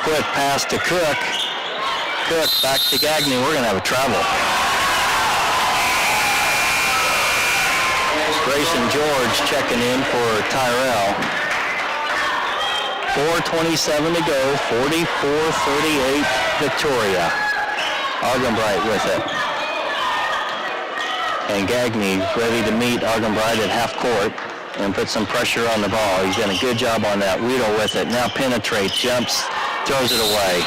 Quick pass to Cook. Cook back to Gagne. We're going to have a travel. Grayson George checking in for Tyrell. 4:27 to go, 44-38 Victoria. Argenbright with it. And Gagne ready to meet Argenbright at half court and put some pressure on the ball. He's done a good job on that. Weedle with it. Now penetrates, jumps, throws it away.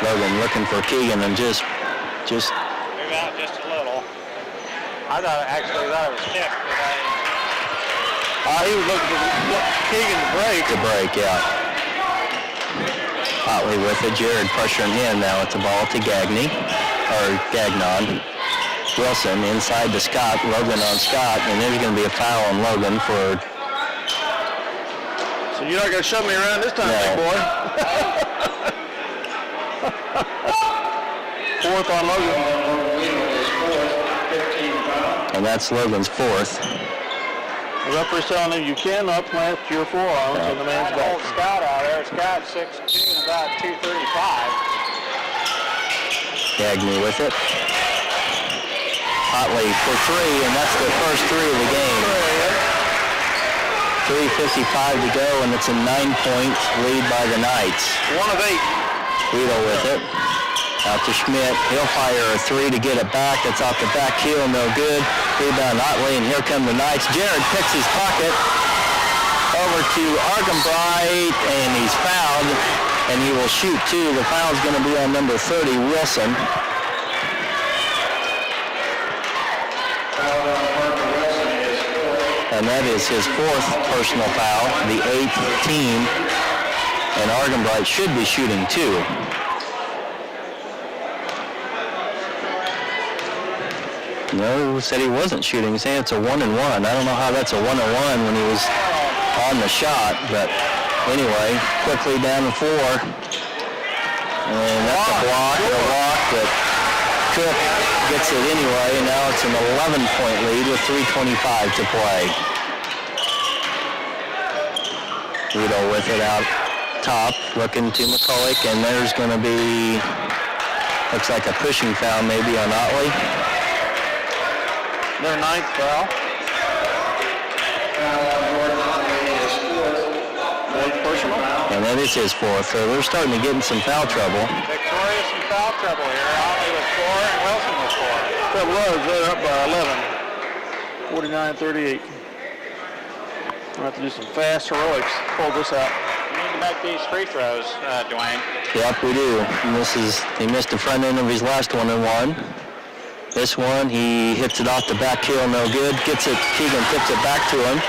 Logan looking for Keegan and just Maybe out just a little. I thought it was tipped. He was looking for Keegan to break. To break, yeah. Otley with it. Jared pressuring him now at the ball to Gagnon. Wilson inside to Scott. Logan on Scott, and there's going to be a foul on Logan for... So you're not going to shove me around this time, big boy. Fourth on Logan. And that's Logan's fourth. The referee's telling him you cannot plant your forearms in the man's back. Old Scott out there. Scott 6'2", about 235. Gagne with it. Otley for three, and that's the first three of the game. 3:55 to go, and it's a 9-point lead by the Knights. 1 of 8. Weedle with it. Out to Schmidt. He'll fire a 3 to get it back. That's off the back heel. No good. Rebound Otley, and here come the Knights. Jared picks his pocket over to Argenbright, and he's fouled, and he will shoot 2. The foul's going to be on number 30, Wilson. And that is his 4th personal foul, the 8th team. And Argenbright should be shooting 2. No, said he wasn't shooting. He's saying it's a 1-1. I don't know how that's a 1-1 when he was on the shot, but anyway, quickly down the floor. And that's a block, but Cook gets it anyway. Now it's an 11-point lead with 3:25 to play. Rito with it out top, looking to McCulloch, and there's going to be, looks like a pushing foul maybe on Otley. Their 9th foul. Personal. And that is his 4th, so they're starting to get in some foul trouble. Victoria some foul trouble here. Otley with 4 and Wilson with 4. Trouble was they're up by 11. 49-38. We'll have to do some fast heroics. Pull this out. You need to make these free throws, Dwayne. Yep, we do. And he missed the front end of his last 1-1. This one, he hits it off the back heel, no good. Gets it, Keegan tips it back to him.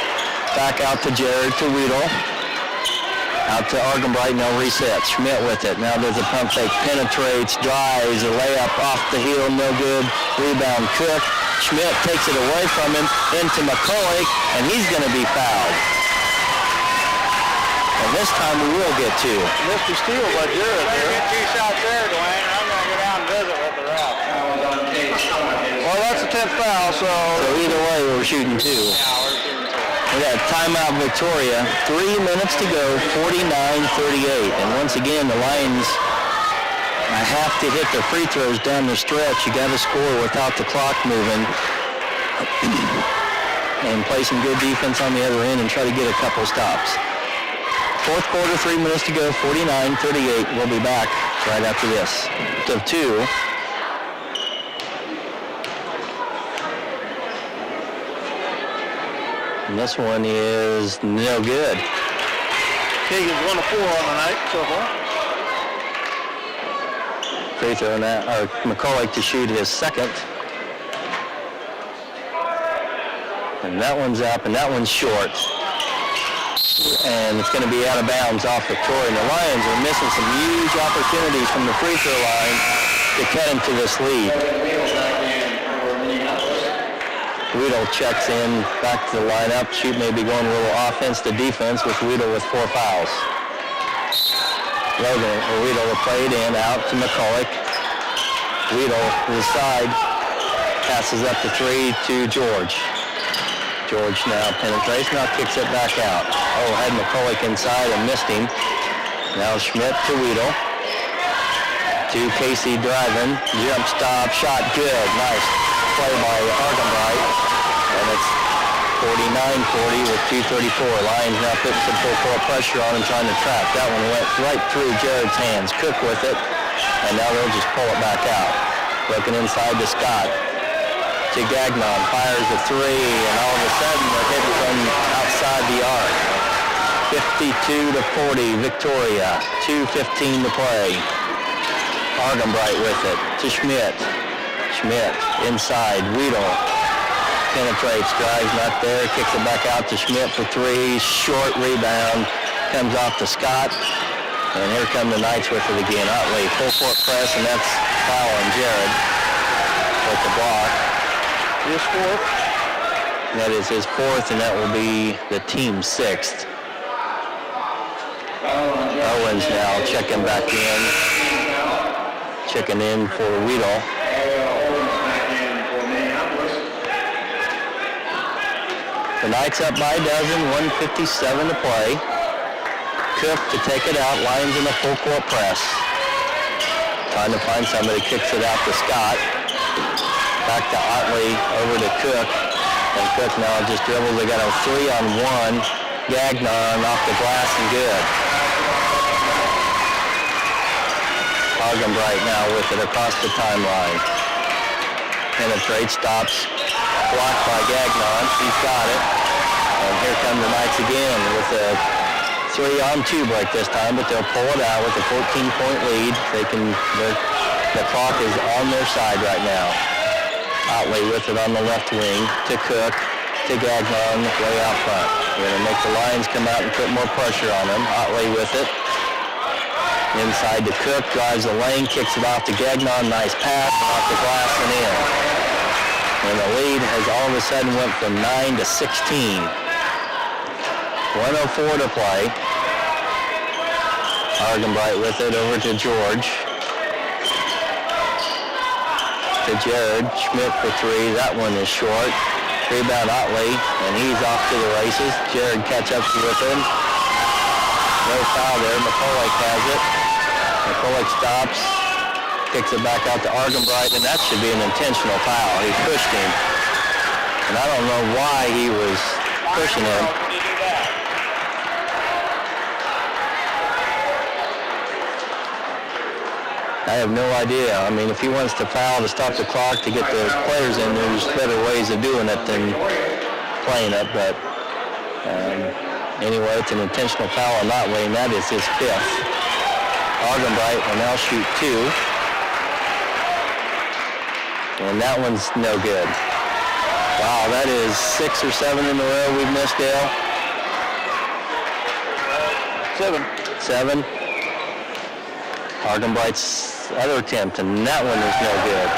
Back out to Jared, to Weedle. Out to Argenbright, no reset. Schmidt with it. Now does a pump fake, penetrates, drives, a layup off the heel, no good. Rebound, Cook. Schmidt takes it away from him into McCulloch, and he's going to be fouled. And this time we will get 2. Mr. Steele by Jared Better there. get 2 shots there, Dwayne, or I'm going to go down and visit with the ref. Well, that's the 10th foul, so So either way, we're shooting 2. Yeah, we're shooting 2. We got timeout Victoria. 3 minutes to go, 49-38. And once again, the Lions have to hit their free throws down the stretch. You got to score without the clock moving. And play some good defense on the other end and try to get a couple stops. 4th quarter, 3 minutes to go, 49-38. We'll be back right after this. To 2. And this one is no good. Keegan's 1 of 4 on the night so far. Free throw now, or McCulloch to shoot his 2nd. And that one's up, and that one's short. And it's going to be out of bounds off Victoria. And the Lions are missing some huge opportunities from the free throw line to cut into this lead. Weedle checks in back to the lineup. Shoot may be going a little offense to defense with Weedle with 4 fouls. Weedle will play it in, out to McCulloch. Weedle to the side, passes up to 3 to George. George now penetrates, now kicks it back out. Oh, had McCulloch inside and missed him. Now Schmidt to Weedle. To Casey driving, jump stop, shot good, nice play by Argenbright. And it's 49-40 with 2:34. Lions now putting some full court pressure on and trying to trap. That one went right through Jared's hands. Cook with it, and now they'll just pull it back out. Looking inside to Scott. To Gagnon, fires a 3, and all of a sudden they're hitting from outside the arc. 52-40, Victoria. 2:15 to play. Argenbright with it to Schmidt. Schmidt inside, Weedle. Penetrates, drives not there, kicks it back out to Schmidt for 3, short rebound, comes off to Scott, and here come the Knights with it again. Otley, full court press, and that's foul on Jared with the block. His 4th. That is his 4th, and that will be the team's 6th. Owens now checking back in, checking in for Weedle. The Knights up by a dozen, 1:57 to play. Cook to take it out, Lions in a full court press. Trying to find somebody, kicks it out to Scott. Back to Otley, over to Cook. And Cook now just dribbles, they got a 3-on-1. Gagnon off the glass and good. Argenbright now with it across the timeline. Penetrates, stops, blocked by Gagnon. He's got it. And here come the Knights again with a 3-on-2 break this time, but they'll pull it out with a 14-point lead. The clock is on their side right now. Otley with it on the left wing to Cook, to Gagnon way out front. We're going to make the Lions come out and put more pressure on them. Otley with it. Inside to Cook, drives the lane, kicks it off to Gagnon. Nice pass, off the glass and in. And the lead has all of a sudden went from 9 to 16. 1:04 to play. Argenbright with it over to George. To Jared. Schmidt for three. That one is short. Rebound Otley, and he's off to the races. Jared catch up with him. No foul there. McCulloch has it. McCulloch stops. Kicks it back out to Argenbright, and that should be an intentional foul. He pushed him. And I don't know why he was pushing him. I have no idea. I mean, if he wants to foul to stop the clock to get the players in, there's better ways of doing it than playing it. But anyway, it's an intentional foul on Otley, and that is his fifth. Argenbright will now shoot two. And that one's no good. Wow, that is 6 or 7 in a row we've missed, Dale. 7. Argenbright's other attempt, and that one is no good.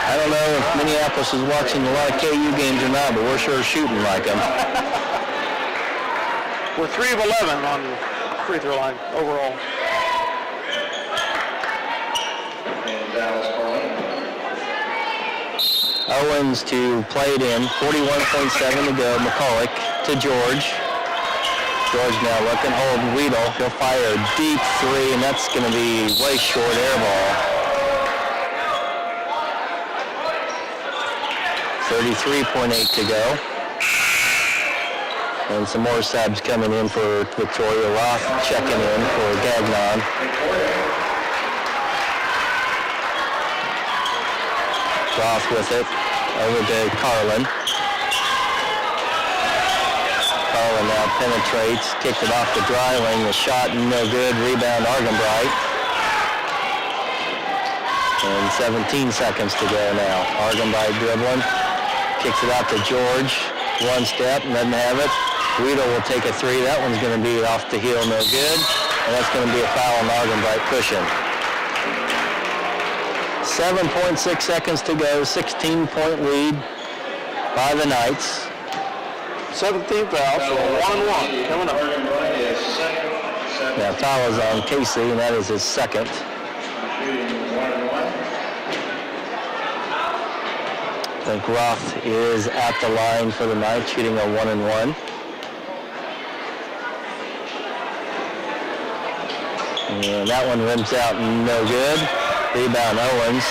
I don't know if Minneapolis is watching a lot of KU games or not, but we're sure shooting like them. We're 3 of 11 on the free throw line overall. And Dallas Carlin. Owens to play it in, 41.7 to go. McCulloch to George. George now looking, hold Weedle. He'll fire a deep three, and that's going to be way short air ball. 33.8 to go. And some more subs coming in for Victoria. Roth checking in for Gagnon. Roth with it, over to Carlin. Carlin now penetrates, kicked it off the dry lane, the shot no good, rebound Argenbright. And 17 seconds to go now. Argenbright dribbling, kicks it out to George, one step, doesn't have it. Weedle will take a three, that one's going to be off the heel, no good. And that's going to be a foul on Argenbright pushing. 7.6 seconds to go, 16-point lead by the Knights. 17th foul, so 1-1 coming up. Now foul is on Casey, and that is his second. I think Roth is at the line for the Knights, shooting a 1-1. And that one rims out no good. Rebound Owens.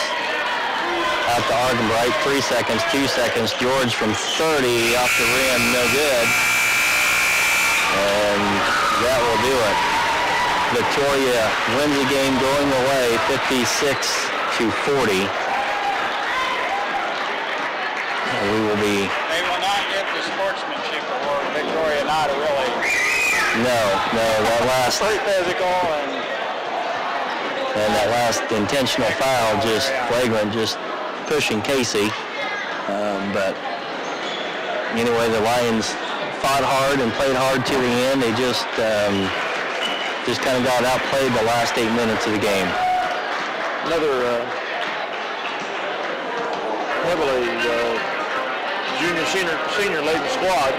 Out to Argenbright, 3 seconds, 2 seconds. George from 30 off the rim, no good. And that will do it. Victoria wins the game going away, 56-40. And we will be... They will not get the sportsmanship award. Victoria not really. No, that last... Pretty physical And that last intentional foul, just flagrant, just pushing Casey. But anyway, the Lions fought hard and played hard to the end. They just kind of got outplayed the last 8 minutes of the game. Another heavily junior, senior laden squad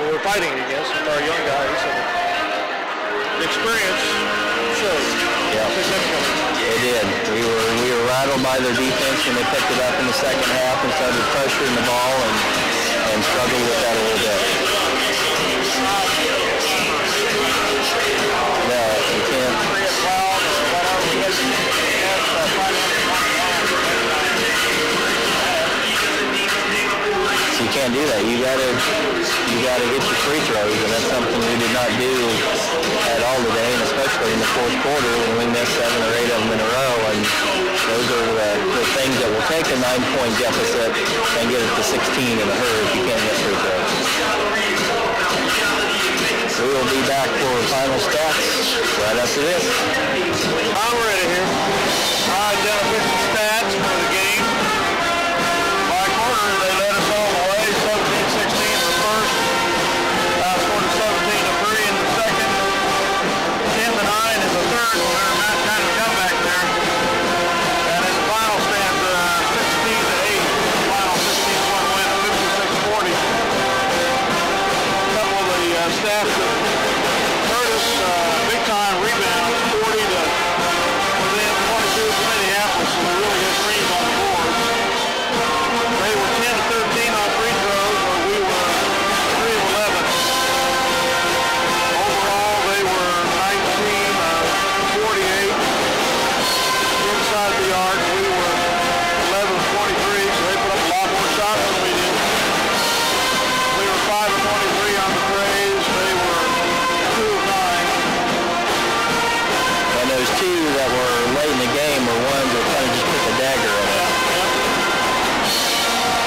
we're fighting against with our young guys. And the experience shows. Yeah, it did. We were rattled by their defense when they picked it up in the second half and started pressuring the ball and struggled with that a little bit. No, you can't. So you can't do that. You gotta hit your free throws, and that's something we did not do at all today, and especially in the fourth quarter when we missed 7 or 8 of them in a row. And those are the things that will take a 9-point deficit and get it to 16 in a hurry if you can't hit free throws. We will be back for final stats right after this. I'm ready here. All right, down to stats for the game. By quarter, they led us all the way, 17-16 in the first. Scored 17-3 in the second. 10-9 in the third. Well, they're not kind of comeback there. And his final stands 16-8. Final 16-1 win, 56-40. A couple of the stats that hurt us, big time rebounds, 40 to within 22 to Minneapolis, so they really hit threes on the boards. They were 10-13 on free throws, where we were 3 of 11. Overall, they were 19-48 inside the arc. We were 11-23, so they put up a lot more shots than we did. We were 5-23 on the praise. They were 2 of 9. And those two that were late in the game were ones that kind of just put the dagger in it.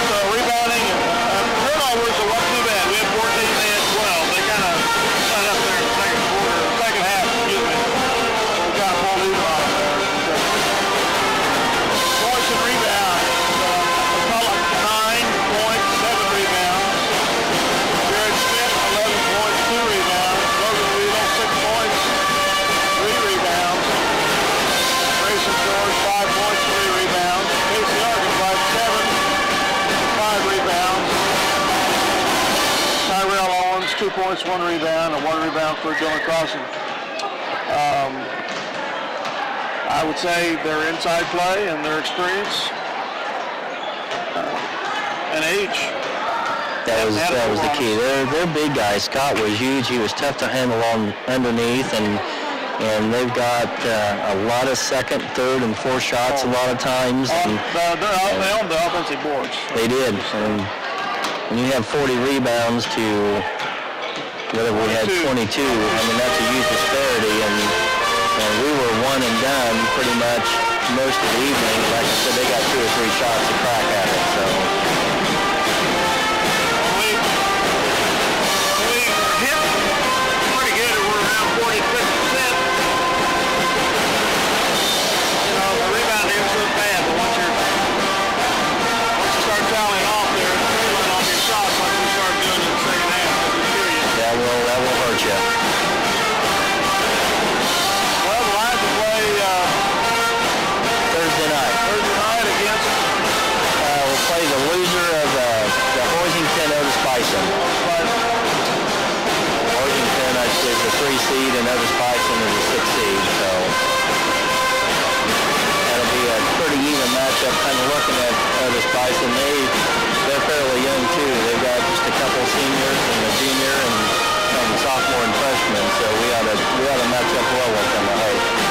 So rebounding and turnovers wasn't too bad. We had 14, they had 12. They kind of set up there in the second half, excuse me. We kind of pulled these off there. Points and rebounds. McCulloch, 9 points, 7 rebounds. Jared Smith, 11 points, 2 rebounds. Logan Weedle, 6 points, 3 rebounds. Grayson George, 5 points, 3 rebounds. Casey Arkansas, 5 rebounds. Tyrell Owens, 2 points, 1 rebound, and 1 rebound for Dylan Crossan. I would say their inside play and their experience and age. That was the key. They're big guys. Scott was huge. He was tough to handle on underneath, and they've got a lot of second, third, and fourth shots a lot of times. And They owned the offensive boards. they did. And when you have 40 rebounds to whatever we had 22, I mean, that's a huge disparity. And we were one and done pretty much most of the evening. Like I said, they got 2 or 3 shots to crack at it. So. We hit pretty good. We're around 40-50%. You know, the rebounding isn't bad, but once you start tallying off there, filling off your shots like we started doing in the second half, That will hurt you. well, the Lions will play Thursday night. against We'll play the loser of the Hoisington Otis Bison. Hoisington is the 3 seed and Otis Bison is the 6 seed. So that'll be a pretty even matchup. Kind of looking at Otis Bison, they're fairly young too. They've got just a couple seniors and a junior and sophomore and freshman. So we ought to match up well with them, I hope.